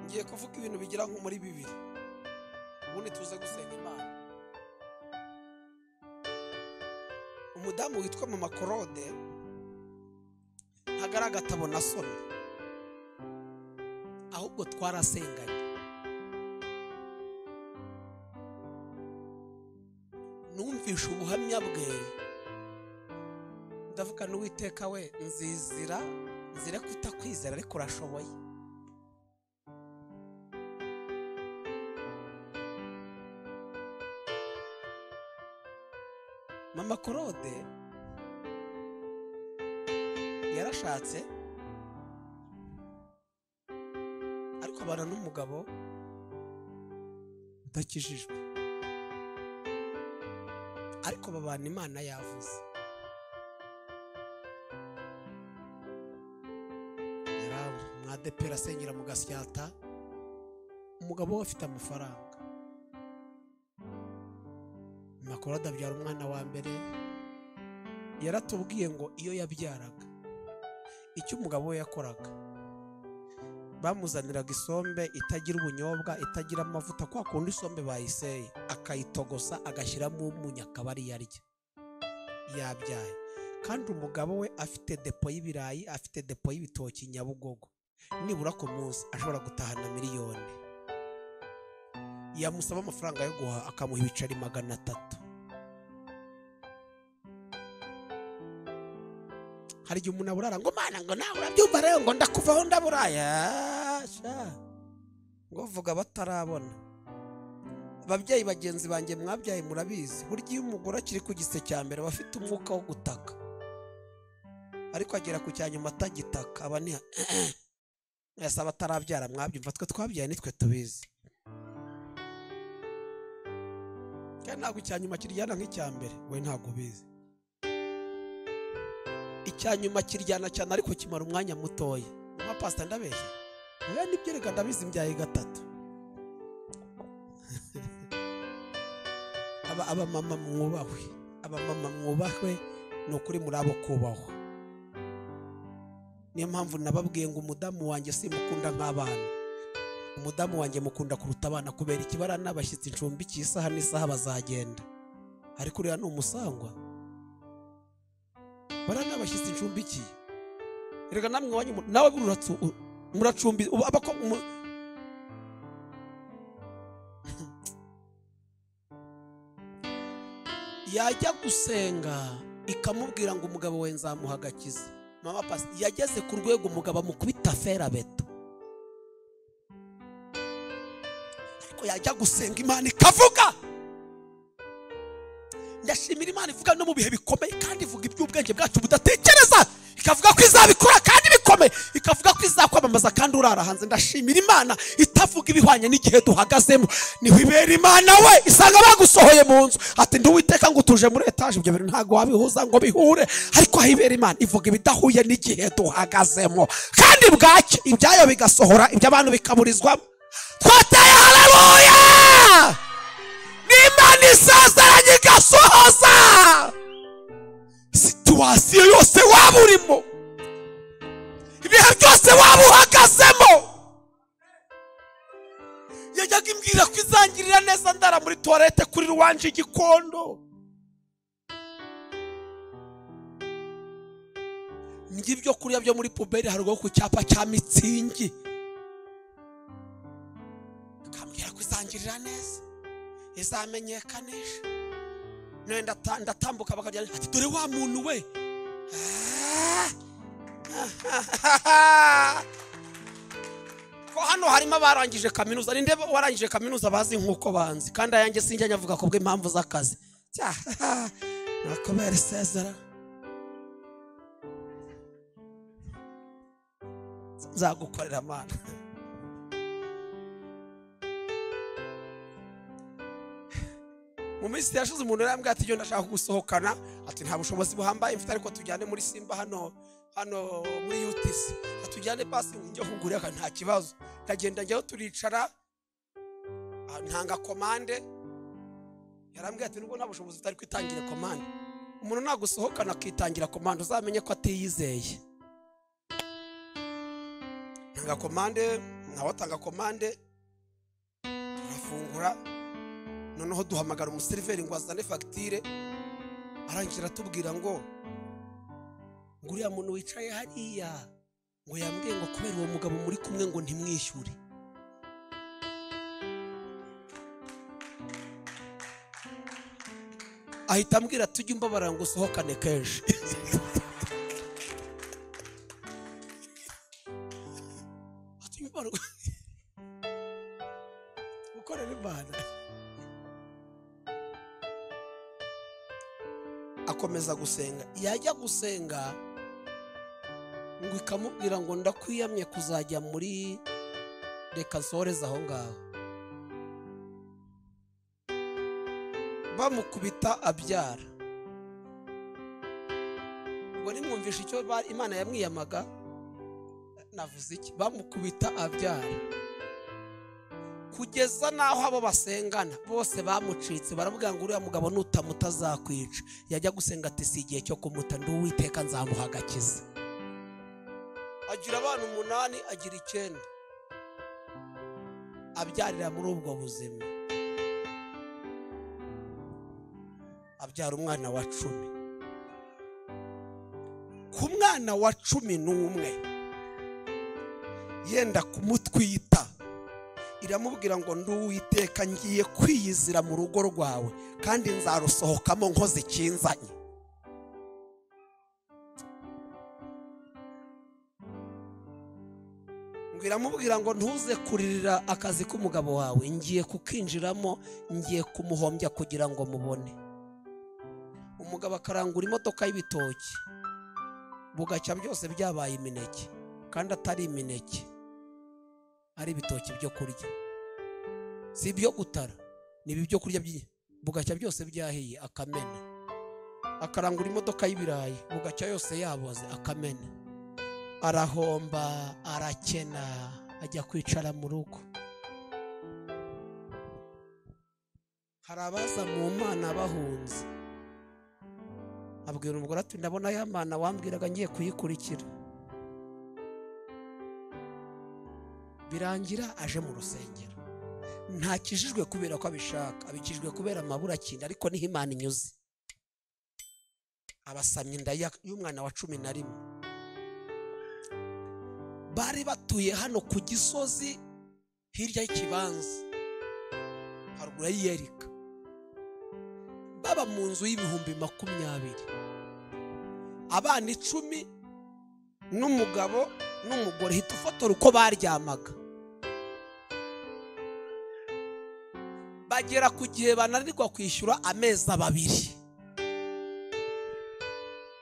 Ngiye kuvuga ibintu bigira nko muri 2, ubundi tuze gusenga Imana. umudamu witwa Mama Claude ntagara agatabo nasomye, ahubwo twarasenganye. Numvisha ubuhamya bwe, ndavuga n'Uwiteka we, nzire kutakwizera ariko urashoboye. Mama Claude yarashatse ariko abana n'umugabo udakijijwe, ariko babana Imana yavuze. Mwadepera asengera mu Gasyata, umugabo we afite amafaranga. Mama Claude abyara umwana wa mbere, yaratubwiye ngo iyo yabyaraga icyo umugabo we yakoraga, bamuzaniraga isombe itagira ubunyobwa, itagira amavuta, kwa kundi isombe bayiseye akayitogosa agashyiramo umunyu akaba ari yarya. Yabyaye kandi umugabo we afite depo y'ibirayi, afite depo y'ibitoki Nyabugogo, nibura ku munsi ashobora gutahana miliyoni. Yamusaba amafaranga yo guha akamuha ibiceri 300. Hari igihe umuntu aburara ngo mana ngo nawe urabyumva rero ngo ndakuvaho ndaburaya ngo vuga batarabona. Ababyeyi bagenzi banjye mwabyaye murabizi, burya iyo umugore akiri ku gise cya mbere bafite umwuka wo gutaka, ariko agera ku cyanyuma atagitaka abaniha yasaba atarabyara. Mwabyumva twe twabyaye nitwe tubizi, kandi ntabwo icyanyuma kiryana nk'icya mbere, we ntabwo ubizi. Icyanyuma kiryana cyane ariko kimara umwanya mutoya. Mama pastor ndabeshye, oya nibyo reka ndabizi mbyaye 3. aba mama mwubahwe, aba mama mwubahwe, ni ukuri muri abo kubahwa. Niyo mpamvu nababwiye ngo umudamu wanjye simukunda nk'abana, umudamu wanjye mukunda kuruta abana, kubera ikibara n'abashyitsi ncumbikiye isaha n'isaha bazagenda, ariko uriya ni umusangwa. Bara n'abashyitsi ncumbikiye, rega namwe wanyu nawe muracumbi abako yajya gusenga ikamubwira ngo umugabo we nzamuha agakiza. Mama pasi yageze ku rwego umugabo amukubita ferabeto, ariko yajya gusenga Imana ikavuga. Ndashimira Imana ivuga no mu bihe bikomeye, kandi ivuga iby'ubwenge bwacu budatekereza, ikavuga ko izabikora kandi bikomeye, ikavuga ko izakwamamaza kandi urara hanze. Ndashimira Imana itavuga ibihwanye n'igihe duhagazemo. Niho ibera Imana we isanga bagusohoye mu nzu ati ndi Uwiteka ngo tuje muri etaje, ibyo bintu ntago wabihuza ngo bihure, ariko aho ibera Imana ivuga ibidahuye n'igihe duhagazemo, kandi bwacyo ibyayo bigasohora, iby'abantu bikaburizwamo. Twateye haleluya! Imana isazeranye igasohoza. Situasiyo yose waba urimo, ibihe byose waba uhagazemo, yajyaga imbwira ko izangirira neza ndara muri toilette kuri Rwanje Gikondo. Ngibyo kurya byo muri puberi harugo ku cyapa cya Mitsingi, akambwira ko izangirira neza, izamenyekanisha. None ndatambuka bakajya ati dore wa muntu we. Ko hano harimo abarangije kaminuza, ninde warangije kaminuza bazi nkuko banzi, kandi ayanjye sinjya nyavuga ko bw'impamvu z'akazi. Nakobera Cesar nzagukorera Mana. Mu minsi yashize umuntu yarambwiye ati cyo ndashaka gusohokana, ati nta bushobozi buhambaye mfite, ariko tujyane muri Simba hano muri UTC, atujyane pasi njye kugurira nta kibazo. Ndagenda njyeho turicara, ntanga komande. Yarambwiye ati nubwo nta bushobozi utari kwitangira komande, umuntu nagusohokana akitangira komande uzamenye ko atiyizeye. Ntanga komande, nawe atanga komande, turafungura. Noneho duhamagara umuseriveri ngo azane fagitire, arangira atubwira ngo uriya muntu wicaye hariya ngo yambwiye ngo kubera uwo mugabo muri kumwe ngo ntimwishyure. Ahita ambwira tujye umbabara ngo usohokane kenshi. Gukorera Imana. Akomeza gusenga, yajya gusenga ngo ikamubwira ngo ndakwiyamye kuzajya muri reka nsoreze aho ngaho. Bamukubita abyara. Ngo nimwumvishe icyo Imana yamwiyamaga, navuze iki? Bamukubita abyara. Kugeza naho abo basengana bose bamucitse, baravuga ngo uriya mugabo nutamuta azakwica. Yajya gusenga ati si igihe cyo kumuta, ndi Uwiteka nzamuha agakiza. Agira abana 8, agira 9, abyarira muri ubwo buzima. Abyara umwana wa 10. Ku mwana wa 11 yenda kumutwita, iramubwira ngo ndi Uwiteka ngiye kwiyizira mu rugo rwawe kandi nzarusohokamo nkoze ikinzanye. Ngo iramubwira ngo ntuze kuririra akazi k'umugabo wawe, ngiye kukinjiramo, ngiye kumuhombya kugira ngo mubone. Umugabo akarangura imodoka y'ibitoki, bugacya byose byabaye imineke, kandi atari imineke, ari ibitoki byo kurya. Si ibyo gutara, ni ibyo kurya bugacya byose byahiye akamena. Akarangura imodoka y'ibirayi, bugacya yose yaboze akamena. Arahomba, arakena, ajya kwicara mu rugo. Hari abaza mu Mana bahunze, abwira umugore ati ndabona ya Mana wambwiraga ngiye kuyikurikira. Birangira aje mu rusengero, ntakijijwe kubera ko abishaka, abikijwe kubera amabura kindi, ariko niho Imana inyuze. Abasamye inda y'umwana wa 11. Bari batuye hano ku Gisozi hirya y'ikibanza haruguru y'Iyerika, baba mu nzu y'ibihumbi 20, abana 10 n'umugabo n'umugore. Hita ufotora uko baryamaga. Bagera ku gihe bananirwa kwishyura amezi 2.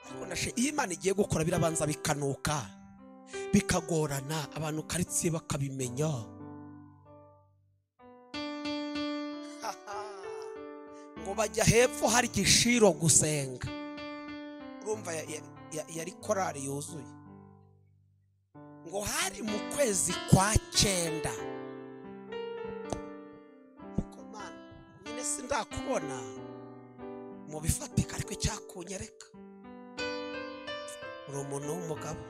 Ariko nashe iyo Imana igiye gukora birabanza bikanuka, bikagorana, abantu karitsiye bakabimenya. Ngo bajya hepfo hari Gishiro gusenga. Urumva yari korari yuzuye. Ngo hari mu kwezi kwa 9. Komana nyine sindakubona mu bifatika, ariko cyakunyereka uri umuntu w'umugabo.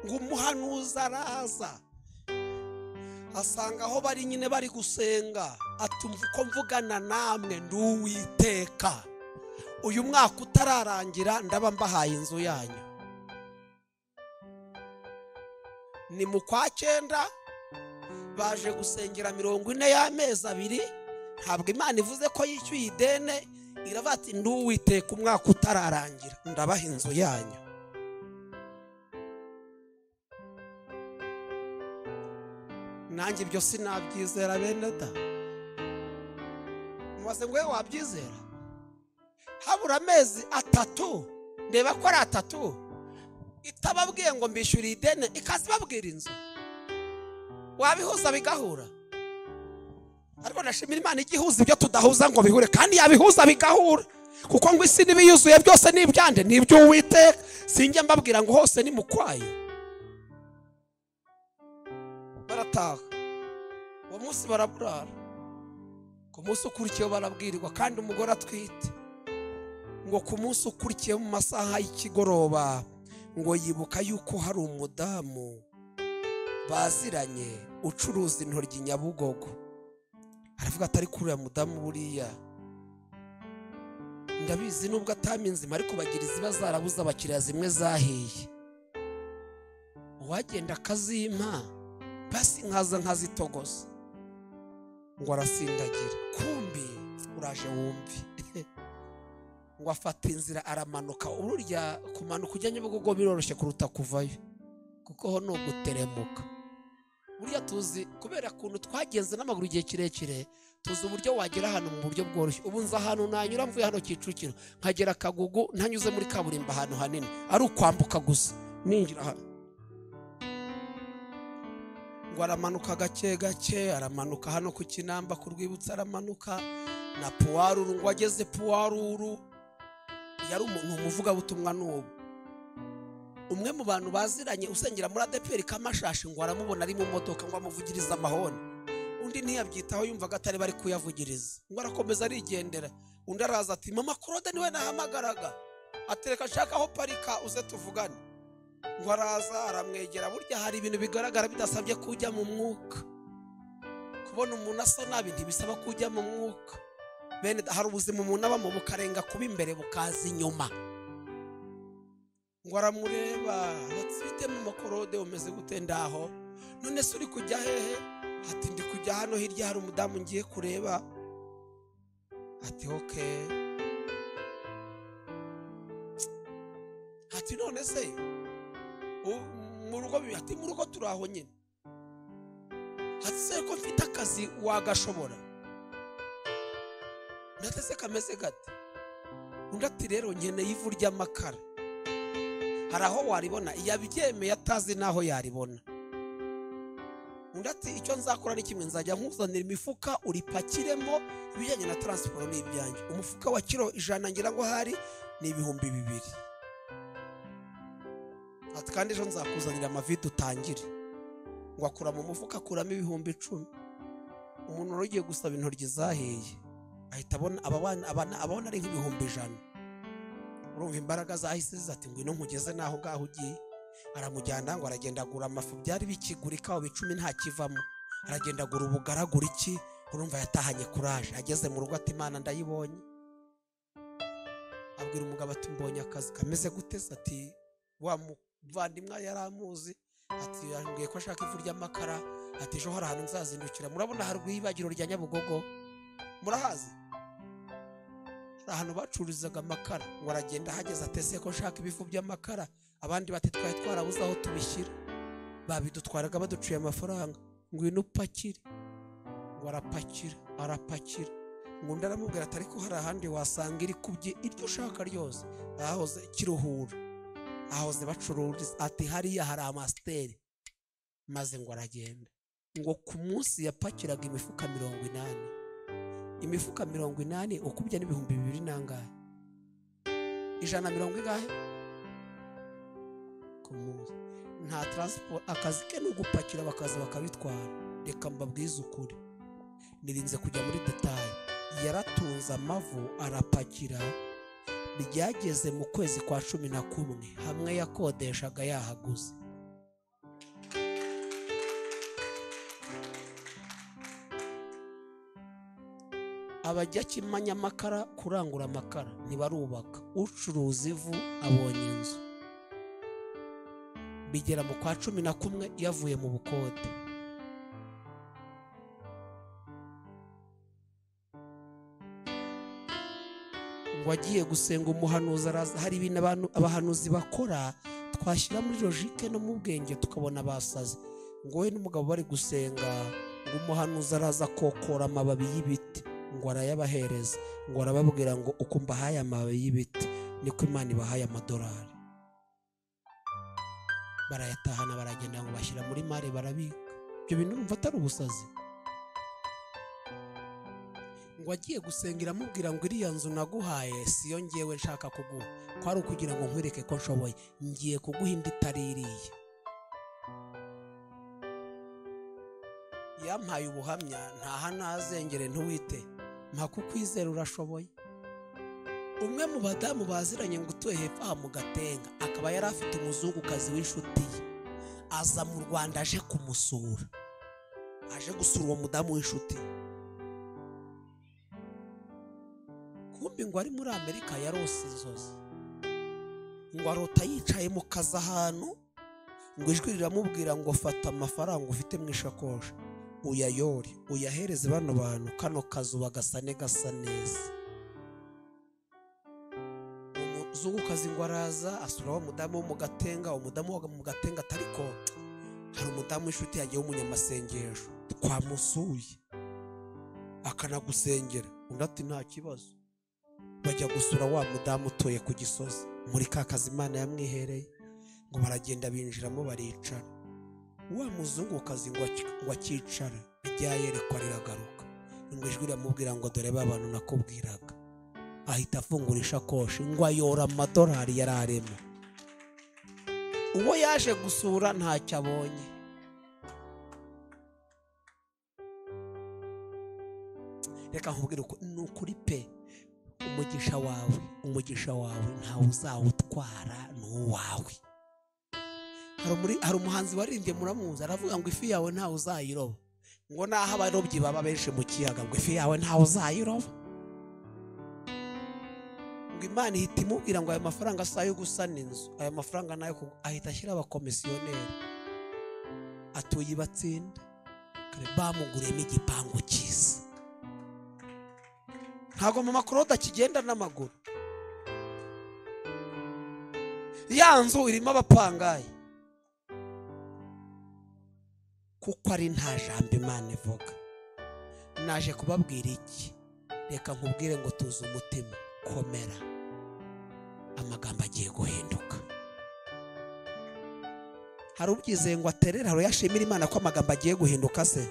Ngo umuhanuzi araza asanga aho bari nyine bari gusenga, atumva uko mvugana namwe ndi Uwiteka, uyu mwaka utararangira ndaba mbahaye inzu yanyu. Ni mu kwa 9 baje gusengera 40 y'amezi 2. Ntabwo Imana ivuze ko yishyuye idene, iravuga ati ndi Uwiteka umwaka utararangira ndabaha inzu yanyu. Nanjye ibyo sinabyizera bene da. Mubaze ngo wabyizera? Habura amezi 3, ndeba ko ari 3, itababwiye ngo mbishyure idene, ikazibabwira inzu. Wabihuza bigahura. Ariko nashimira Imana igihuza ibyo tudahuza ngo bihure, kandi yabihuza bigahura. Kuko ngo isi nibiyuzuye byose nibyande, nibyo Uwiteka. Sinjye mbabwira ngo hose ni mukwayo. Barataha. Uwo munsi baraburara. Ku munsi ukurikiyeho barabwirirwa, kandi umugore atwite. Ngo ku munsi ukurikiyeho mu masaha y'ikigoroba, ngo yibuka yuko hari umudamu baziranye ucuruza intoryi Nyabugogo. Aravuga atari kuri ya mudamu buriya ndabizi nubwo ataminzima ariko bagira iziba zarabuze abakiriya zimwe zahiye, uwagenda akazimpa basi nkaza nkazitogoza ngo arasindagira, kumbi uraje wumve ngo afata inzira aramanuka. Ururya kumanuka ujya Nyabugogo biroroshye kuruta kuvayo kuko ho no guteremuka. Burya tuzi kubera kuntu twagenze n'amaguru igihe kirekire, tuzi uburyo wagera hano mu buryo bworoshye. Ubu nza ahantu nanyura mvuye hano Kicukiro nkagera Kagugu ntanyuze muri kaburimbo ahantu hanini, ari ukwambuka gusa ninjira hano. Ngo aramanuka gake gake, aramanuka hano ku Kinamba ku Rwibutso, aramanuka na Puwaruru. Ngo ageze Puwaruru yari umuntu umuvugabutumwa n'ubu, umwe mu bantu baziranye usengera muri ADPR Kamashashi. Ngo aramubona ari mu modoka ngo amuvugiriza amahoni, undi ntiyabyitaho yumvaga atari bari kuyavugiriza. Ngo arakomeza arigendera, undi araza ati mama Claude niwe nahamagaraga, atereka nshaka aho parika uze tuvugane. Ngo araza aramwegera. Burya hari ibintu bigaragara bidasabye kujya mu mwuka. Kubona umuntu asa nabi ntibisaba kujya mu mwuka. Bene hari ubuzima umuntu abamo bukarenga kuba imbere bukaza inyuma. Ngo aramureba ati mama Claude umeze gute ndaho, none se uri kujya hehe? Ati ndi kujya hano hirya hari umudamu ngiye kureba. Ati okay. Ati none se mu rugo bibi? Ati mu rugo turaho nyine. Ati se ko mfite akazi wagashobora? Natese kameze gate? Undi ati rero nkeneye ivu ry'amakara. Hari aho waribona? Yabyemeye atazi naho yaribona. Undi ati icyo nzakora ni kimwe, nzajya nkuzanira imifuka uripakiremo ibijyanye na transport n'ibyanjye. Umufuka wa kilo 100 ngira ngo hari ni 2,000. Ati kandi ejo nzakuzanira amavido utangire. Ngo akura mu mufuka akuramo 10,000. Umuntu ugiye gusaba intoryi zahiye ahita abona ari nk'ibihumbi 100. Urumva imbaraga zahise zati ngwino nkugeze naho ngaho ugiye. Aramujyana ngo aragenda agura amafu byari bikigurika aho 10 nta kivamo, aragenda agura ubugaragura iki. Urumva yatahanye courage, ageze mu rugo ati Imana ndayibonye. Abwira umugabo ati mbonye akazi kameze gute? Ati wa muvandimwa yaramuzi. Ati yambwiye ko ashaka ivu ry'amakara. Ati ejo hari ahantu nzazindukira, murabona hari Rwibagiro rya Nyabugogo, murahazi? Ahantu bacururizaga amakara. Ngo aragenda hageze atese ko nshaka ibifu by'amakara. Abandi bati twaye twarabuze aho tubishyira, babidutwaraga baduciye amafaranga. Ngwino upakire. Ngo arapakira. Ngo ndaramubwira ati ariko hari ahandi wasanga iri kubye iryo ushaka ryose. Ahahoze Kiruhura, ahahoze bacururiza. Ati hariya hari amasteri. Maze ngo aragenda. Ngo ku munsi yapakiraga imifuka 80. Imifuka 80 ukubye n'ibihumbi 2 nangahe? 140 ngahe? Kumuzi nta transport, akazi ke no gupakira bakaza bakabitwara. Reka mbabwize ukuri, nirinze kujya muri detail. Yaratunza amavu arapakira. Byageze mu kwezi kwa 11 hamwe yakodeshaga yahaguze. Abajya Kimanya amakara kurangura amakara ntibarubaka. Ucuruza ivu abonye inzu. Bigera mu kwa 11 yavuye mu bukode. Ngo agiye gusenga umuhanuzi araza. Hari ibintu abahanuzi bakora twashyira muri logique no mu bwenge tukabona basaze. Ngo we n'umugabo bari gusenga, ngo umuhanuzi araza kokora amababi y'ibiti. Ngo arayabahereza. Ngo arababwira ngo uko mbahaye amababi y'ibiti niko Imana ibahaye amadolari. Barayatahana baragenda ngo bashyira muri mare barabika. Ibyo bintu umva atari ubusazi? Ngo agiye gusengera amubwira ngo iriya nzu naguhaye siyo ngewe nshaka kuguha, ko ari ukugira ngo nkwereke ko nshoboye, ngiye kuguha indi itaririye. Yampaye ubuhamya ntaha nazengere ntuwite, mpa kukwizera urashoboye. Umwe mu badamu baziranye ngo utuye hepfo aha mu Gatenga, akaba yari afite umuzungukazi w'inshuti ye. Aza mu Rwanda aje kumusura, aje gusura uwo mudamu w'inshuti. kumbi ngo ari muri Amerika yarose inzozi, ngo arota yicaye mu kazi ahantu, ngo ijwi riramubwira ngo fata amafaranga ufite mu ishakoshi uyayore uyahereze bano bantu, kano kazu bagasane gasa neza. Umuzungukazi ngo araza asura wa mudamu wo mu Gatenga, umudamu wo mu Gatenga atariko hari umudamu w'inshuti yagiye w'umunyamasengesho twamusuye akanagusengera. Undi ati nta kibazo. Bajya gusura wa mudamu utuye ku Gisozi muri ka kazi Imana yamwihereye, ngo baragenda binjiramo baricara. Wa muzungukazi ngo akicara ryayerekwa riragaruka, ngo ijwi riramubwira ngo dore ba bantu nakubwiraga. Ahita afungura ishakoshi ngo ayora amadolari yari arimo. Uwo yaje gusura ntacyo abonye. Reka nkubwire uko nukuri pe, umugisha wawe ntawe uzawutwara n'uwawe. Hari umuhanzi waririmbye muramuzi aravuga ngo ifi yawe ntawe uzayiroba, ngo naho abarobyi baba benshi mu kiyaga ngo ifi yawe ntawe uzayiroba. Ngo Imana ihita imubwira ngo aya mafaranga asayo gusana inzu, aya mafaranga nayo ahita ashyira abakomisiyoneri atuye ibatsinda kare bamuguriyemo igipangu cyiza. Ntago mama Claude akigenda n'amaguru, ya nzu irimo abapangayi kuko ari nta jambo Imana ivuga. Naje kubabwira iki? Reka nkubwire ngo tuze umutima, komera, amagambo agiye guhinduka. Hari ubyizeye ngo aterera, hari yashimira Imana ko amagambo agiye guhinduka se.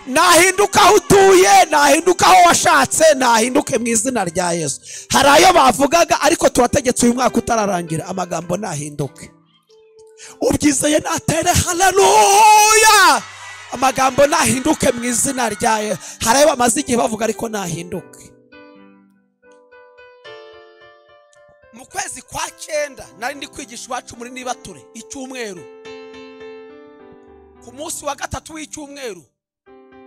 Nahinduka aho utuye, nahinduka aho washatse, nahinduke mu izina rya Yesu. Hari ayo bavugaga ariko turategetse uyu mwaka utararangira amagambo nahinduke. Ubyizeye natere haleluya, amagambo nahinduke mu izina rya Yesu. Hari ayo bamaze igihe bavuga ariko nahinduke. Mu kwezi kwa 9 nari ndi kwigisha iwacu muri Nibature icyumweru. Ku munsi wa gatatu w'icyumweru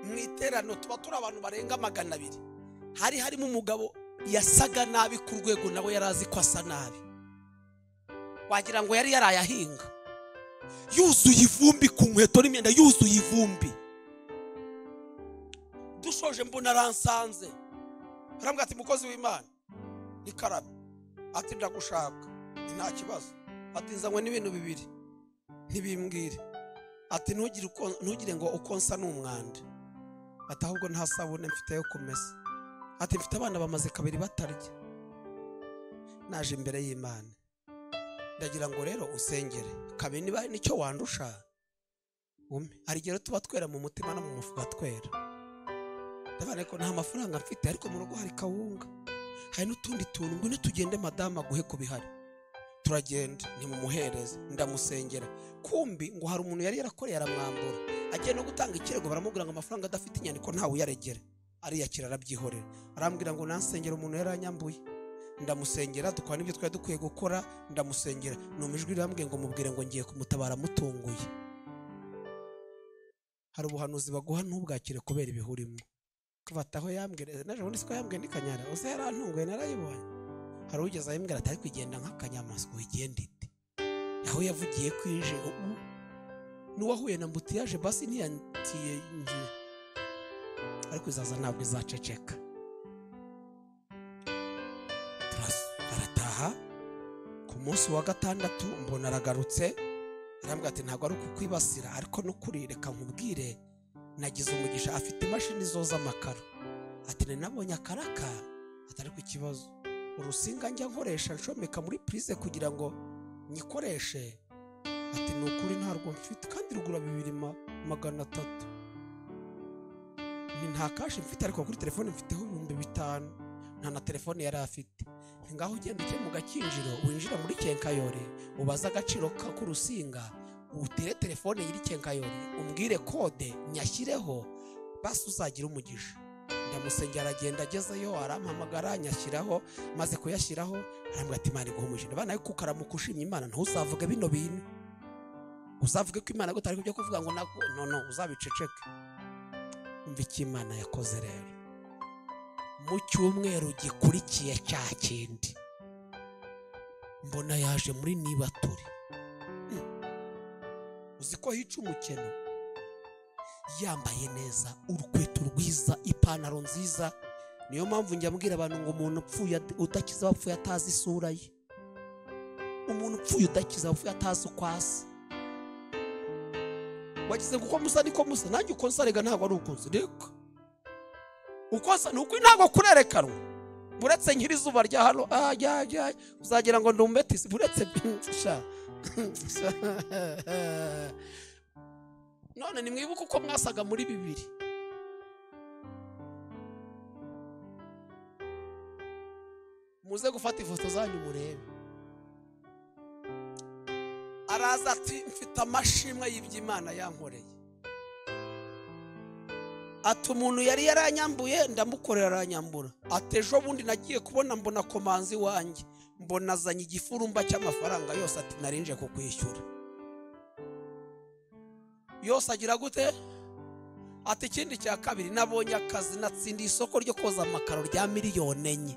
mwiterano tuba turi abantu barenga 200. Harimo umugabo yasaga nabi ku rwego nawe yarazi ko asa nabi, wagira ngo yari yarayahinga, yuzuye ivumbi ku nkweto n'imyenda yuzuye ivumbi. Dushoje mbona aransanze arambwira ati mukozi w'Imana ni karabe, ati ndagushaka. Nta kibazo, ati nzanywe n'ibintu bibiri ntibimbwire, ati ntugire ngo ukonsa n'umwanda, ati ahubwo nta sabune mfite yo kumesa, ati mfite abana bamaze 2 batarya. Naje imbere y'Imana ndagira ngo rero usengere kabiri niba nicyo wandusha hari gihe tuba twera mu mutima no mu mufuka twera. Ndabona ko nta mafaranga mfite ariko mu rugo hari kawunga, hari n'utundi tuntu, ngo tugende madama guhe ko bihari. Turagenda nimumuhereze ndamusengera, kumbi ngo hari umuntu yari yarakoreye aramwambura, agiye no gutanga ikirego baramubwira ngo amafaranga adafite inyandiko ntawe uyaregera, ariyakira arabyihorera. Arambwira ngo nansengera umuntu yaranyambuye, ndamusengera dukora n'ibyo twari dukwiye gukora, ndamusengera numijwi rirambwiye ngo mubwire ngo ngiye kumutabara mutunguye. Hari ubuhanuzi baguha ntubwakire kubera ibihurimo. Kuvataho yambwira naje ubundi siko yambwiye nikanyara ose yarantunguye narayibonye. Hari ugeze ayimbwira atari kwigenda nk'akanyamaswa igenda ite, aho yavugiye kwije n'uwahuye na mbutiyaje basi ntiyantiye ngiye, ariko izaza ntabwo izaceceka. Arataha ku munsi wa 6 mbona aragarutse, arambwira ati ntabwo ari ukukwibasira ariko n'ukuri reka nkubwire nagize umugisha, afite imashini zoza amakaro. Ati nabonye akaraka, atari ku kibazo urusinga njya nkoresha nshomeka muri prise kugira ngo nyikoreshe. Ati nukuri ntarwo mfite kandi rugura 2,300. Ni nta kashi mfite ariko kuri telefone mfiteho 5,000. Nta na telefone yari afite. Ngaho ugenda uke mu gakinjiro winjira muri Kenkayore ubaza agaciro ku rusinga, utere telefone yiri Kenkayore umbwire kode nyashyireho basi uzagira umugisha. Ndamusengera agenda agezeyo arampamagara nyashyiraho, maze kuyashyiraho arambwira ati Imana iguhumuje. Bana yuko ukaramukushimye Imana ntuzavuge bino bintu, uzavuge ko Imana gutari kubyo kuvuga ngo no uzabiceceke. umva icyo Imana yakoze rero mu cyumweru gikurikiye cya kindi mbona yaje muri Nibature. Uzi ko hica umukeno, yambaye neza, urukweto rwiza, ipantaro nziza. Niyo mpamvu njya mbwira abantu ngo umuntu upfuye udakiza abapfuye atazi isura ye. Umuntu upfuye udakiza abapfuye atazi uko asa. Wagize ngo uko musa niko musa, nanjye uko nsa rega ntabwo ari uko nsa. Reka uko nsa nuko ntabwo kurerekanwa. Buretse nkiri izuba rya hano uzagira ngo ndumbetisi buretse sha. None nimwibuka uko mwasaga muri 2. Muze gufata ifoto zanyu murebe. Araza ati mfite amashimwe y'Imana yankoreye. Ati umuntu yari yaranyambuye ndamukorera aranyambura. Ati ejo bundi nagiye kubona mbona komanzi wanjye, mbona azanye igifurumba cy'amafaranga yose, ati narinje kukwishyura. Yose agira gute? Ati ikindi cya kabiri nabonye akazi natsindiye isoko ryo koza amakaro rya miliyoni 4.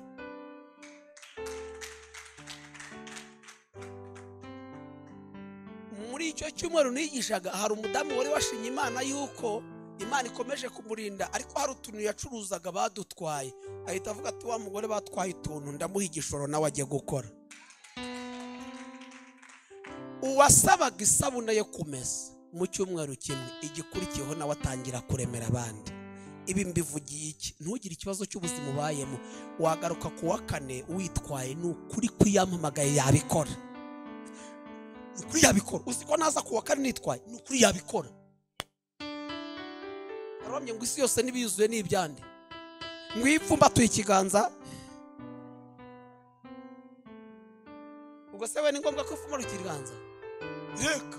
Muri icyo cyumweru nigishaga hari umudamu wari washimye Imana yuko Imana ikomeje kumurinda, ariko hari utuntu yacuruzaga badutwaye. Ahita avuga ati wa mugore batwaye utuntu ndamuha igishoro nawe agiye gukora. Uwasabaga isabune yo kumesa mu cyumweru kimwe, igikurikiyeho nawe atangira kuremera abandi. Ibi mbivugiye iki? Ntugire ikibazo cy'ubuzima ubayemo, wagaruka ku wa 4 witwaye n'ukuri kwiyamamagaye yabikora. Ukuri yabikora. Uzi ko naza ku wa 4 nitwaye n'ukuri yabikora. Arabamye ngo isi yose nibiyuzuye n'ibyande. Mwipfumba tuye ikiganza. Ubwo se we ni ngombwa ko ufuma ikiganza? Reka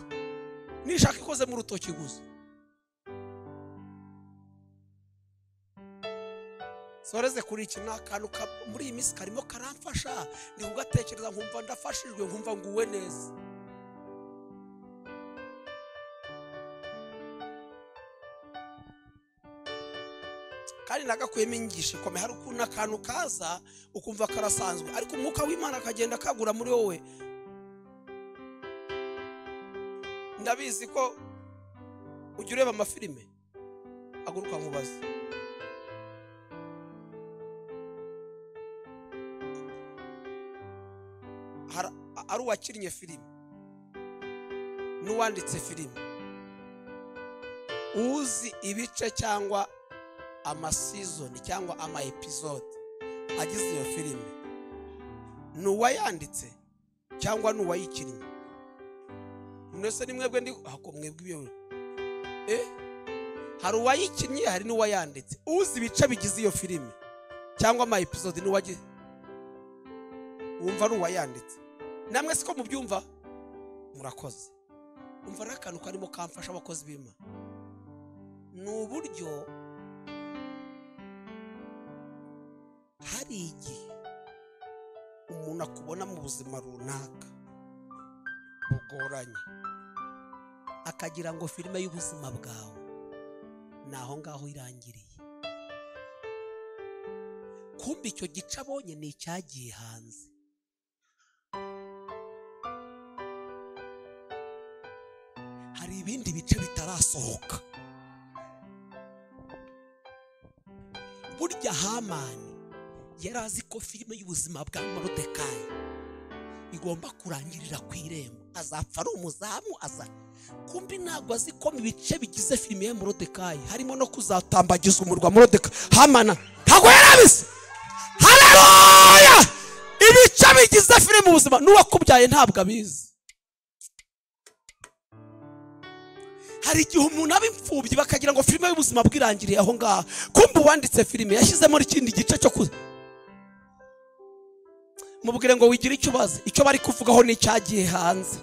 nishaka ikoze mu rutoki gusa. Soreze kuri iki nakantu muri iyi minsi karimo karamfasha, ndi kugatekereza nkumva ndafashijwe, nkumva nguwe neza. Kandi nagakuyemo inyigisho ikomeye. Hari ukuntu akantu kaza ukumva karasanzwe, ariko umwuka w'Imana akagenda kagura muri wowe. Ndabizi ko ujya ureba amafilime, aguruka nkubaze. Ari uwakinnye filime n'uwanditse filime, uzi ibice cyangwa amasizoni cyangwa ama episode agize iyo filime, n'uwayanditse cyangwa n'uwayikinnye. Mwese ni mwebwe ndi hako mwebwe ibyo. Hari uwayikinnye hari n'uwayanditse. Uzi ibice bigize iyo filime cyangwa ama episode n'uwagize, wumva n'uwayanditse. Namwe siko mubyumva? Murakoze. Umva rakantu karimo kamfasha abakozi b'Imana. N'uburyo hari igihe umuntu akubona mu buzima runaka bugoranye, akagira ngo filime y'ubuzima bwawe naho ngaho irangiriye. Kumbe icyo gice abonye ni icyagiye hanze. Hari ibindi bice bitarasohoka. Burya Hamani yarazi ko filime y'ubuzima bwa Morodekayi igomba kurangirira ku irembo, azapfa ari umuzamu aza. Kumbi ntabwo azi ko mu bice bigize filime ya Morodekayi harimo no kuzatambagiza umurwa Morodekayi. Hamana ntabwo yarabizi. Haleluya! Ibice bigize filime y'ubuzima n'uwakubyaye ntabwo abizi. Hari igihe umuntu abimfubyi bakagira ngo filime y'ubuzima bwirangiriye aho ngaho. Kumbi uwanditse filime yashyizemo ikindi gice cyo kuza. Mubwire ngo wigire icyo ubaza. Icyo bari kuvugaho ni icyagiye hanze.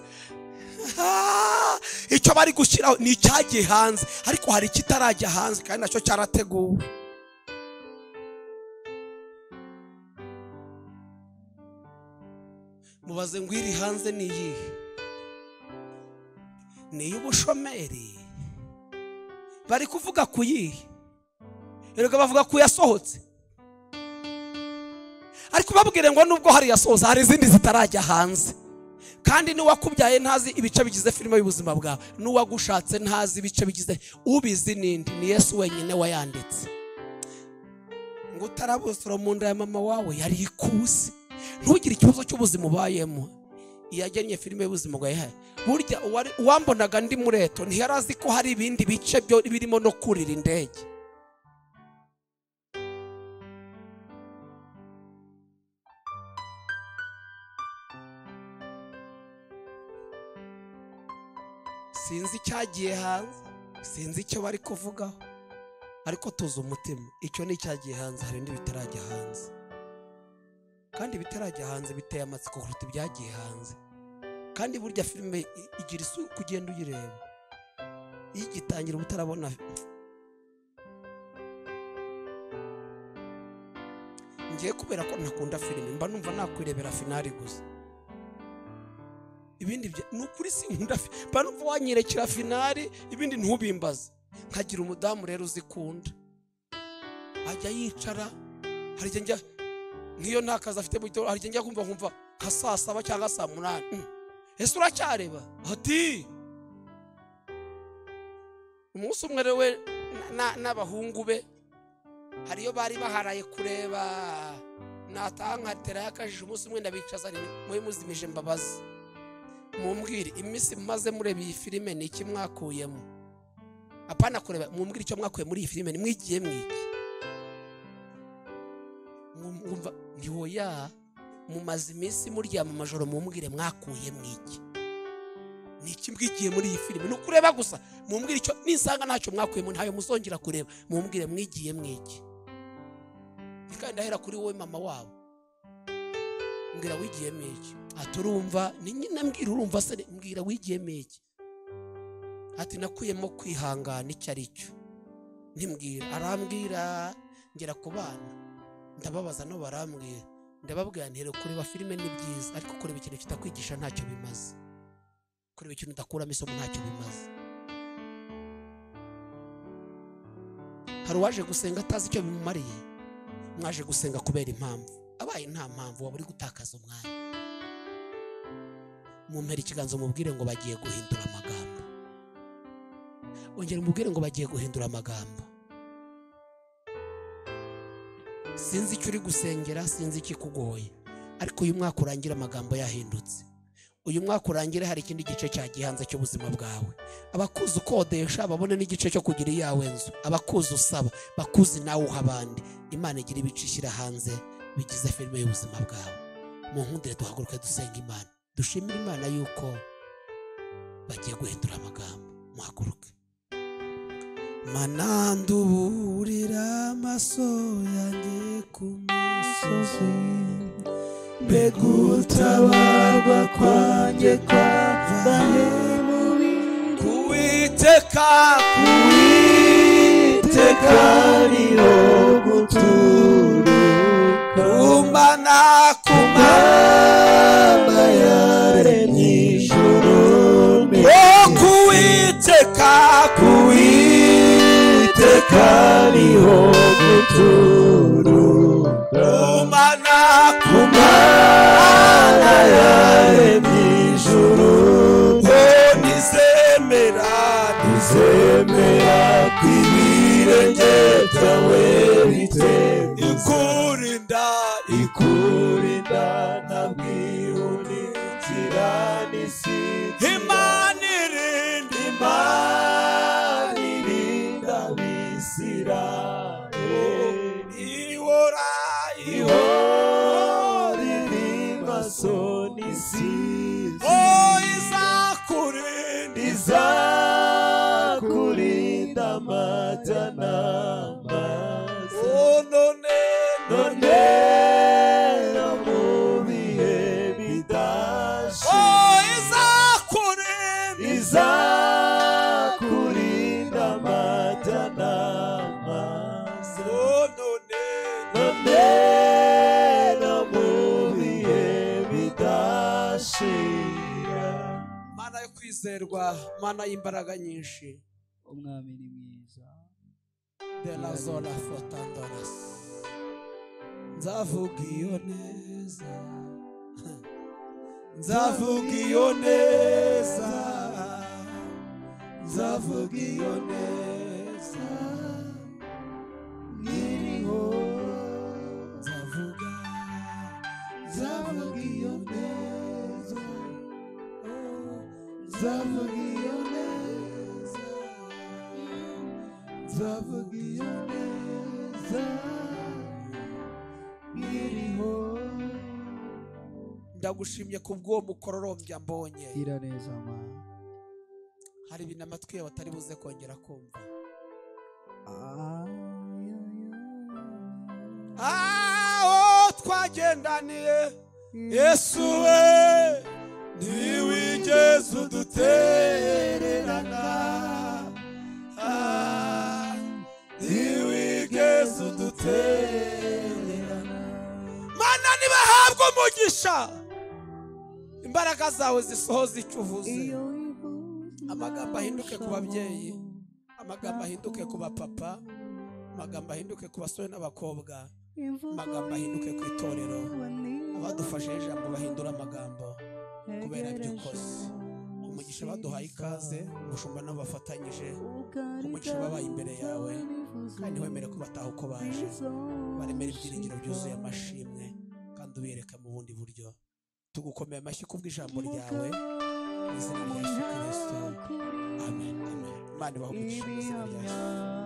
Icyo bari gushyiraho ni icyagiye hanze, ariko hari ikitarajya hanze kandi nacyo cyarateguwe. Mubaze ngo iri hanze ni iyihe? Ni y'ubushomeri. Bari kuvuga ku yihe? erega bavuga ko yasohotse, ariko babwire ngo nubwo hari yasohotse hari izindi zitarajya hanze. Kandi n'uwakubyaye ntazi ibice bigize filime y'ubuzima bwawe, n'uwagushatse ntazi ibice bigize, ubizi nindi ni Yesu wenyine wayanditse. Ngo utarabusura mu nda ya mama wawe yari ikusi. Ntugire ikibazo cy'ubuzima ubayemo. Iyagennye filime y'ubuzima bwawe, burya uwambonaga ndi mureto ntiyarazi ko hari ibindi bice byo birimo no kurira indege. Sinzi icyagiye hanze, sinzi icyo bari kuvugaho, ariko tuzi umutima icyo ni icyagiye hanze, hari indi bitarajya hanze. Kandi bitarajya hanze biteye amatsiko kuruta ibyagiye hanze. Kandi burya filime igira isu kugenda uyireba, iyo igitangira ubutarabona. Ngiye kubera ko ntakunda filime, mba numva nakwirebera finali gusa. Ibindi nukuri sinkunda, mba numva wanyirekera finali, ibindi ntubimbaze. Nkagira umudamu rero uzikunda, ajya yicara, hari njya nkiyo ntakaza afite mu gitondo, hari njya kumva nka saa 7 cyangwa saa 8. Ese uracyareba? Ati umunsi umwe rero we n'abahungu be hariyo bari baharaye kureba, natankatera yakajije. Umunsi umwe ndabicaza mwe muzimije mbabazi, mumbwire iminsi maze mureba iyi filime ni iki mwakuyemo. Apana kureba, mumbwire icyo mwakuye muri iyi filime, nimwigiye mwiki. Mwumva ntihoya mumaze iminsi murya mu majoro, mumbwire mwakuye mwiki. Ni iki mbwigiye muri iyi filime? No kureba gusa, mumbwire icyo nisanga ntacyo mwakuyemo ntayo muzongera kureba, mumbwire mwigiye mwiki. Nikandi ndahera kuri wowe mama wabo, mbwira wigiye mwiki. Aturumva ni nyine mbwira, urumva se? Mbwira wigiye mwiki. Ati nakuyemo kwihangana icyo ari cyo. Ntimbwira, arambwira ngera ku bana, ndababaza no barambwira, ndababwira ntere kureba filime ni byiza, ariko kureba ikintu kitakwigisha ntacyo bimaze, kureba ikintu udakuramo isomo ntacyo bimaze. Hari uwaje gusenga atazi icyo bimumariye, mwaje gusenga kubera impamvu, abaye nta mpamvu waba uri gutakaza umwanya. Mumpera ikiganza mubwire ngo bagiye guhindura amagambo, ongera mubwire ngo bagiye guhindura amagambo. Sinzi icyo uri gusengera, sinzi ikikugoye, ariko uyu mwaka urangira amagambo yahindutse. Uyu mwaka urangira hari ikindi gice cyagihanze cy'ubuzima bwawe. Abakuzi ukodesha babone n'igice cyo kugira iyawe nzu, abakuzi usaba bakuzi nawe uha abandi. Imana igira ibice ishyira hanze bigize filime y'ubuzima bwawe. Mu nkundire duhaguruke dusenga Imana, dushimira Imana yuko bagiye guhindura amagambo. Muhaguruke. Mana nduburira amaso yanjye ku misozi, mbega utabarwa kwanjye kwavahe mu bindi. Kuwiteka niho guturuka, kumana yaremye ijuru. Kuwiteka niho guturuka, kumana yaremye ijuru. Nizemera kw'ibirenge byawe bite, ikurinda ntabwihunikira n'isiti. Imana irinda Abisirayeli, ihora iri maso n'isizi. Izakurinda amata n'amazi, none no mu bihe bidashira. Izakurinda amata n'amazi, none no mu bihe bidashira. Mana yo kwizerwa, Mana y'imbaraga nyinshi, umwami ni mwiza. de la zona fotandoras. Nzavuga iyo neza, nzavuga iyo neza, nzavuga iyo neza, nkiriho nzavuga, nzavuga iyo neza, nzavuga iyo neza, nzavuga iyo neza, nkiriho. Ndagushimye kubw'uwo mukororombya mbonye. gira neza Mana. Hari ibintu amatwi yawe atari buze kongera kumva. Aho twagendaniye Yesu we ntiwigeze udutererana, ntiwigeze udutererana. Mana nibahabwe umugisha, imbaraga zawe zisohoza icyo uvuze. Amagambo ahinduke ku babyeyi, amagambo ahinduke ku bapapa, amagambo ahinduke ku basore n'abakobwa, amagambo ahinduke ku itorero. Abadufashe ijambo bahindura amagambo kubera ibyo ukoze. Umugisha baduhaye ikaze, umushumba nabo bafatanyije, umugisha babaye imbere yawe, kandi wemere ko bataha uko baje, baremere ibyiringiro byuzuye amashimwe, kandi ubiyereka mu bundi buryo. Tugukomeye amashyi kubw'ijambo ryawe mu izina rya Yesu Kristo. Amen. Amen. Imana ibahe umugisha mu izina rya Yesu.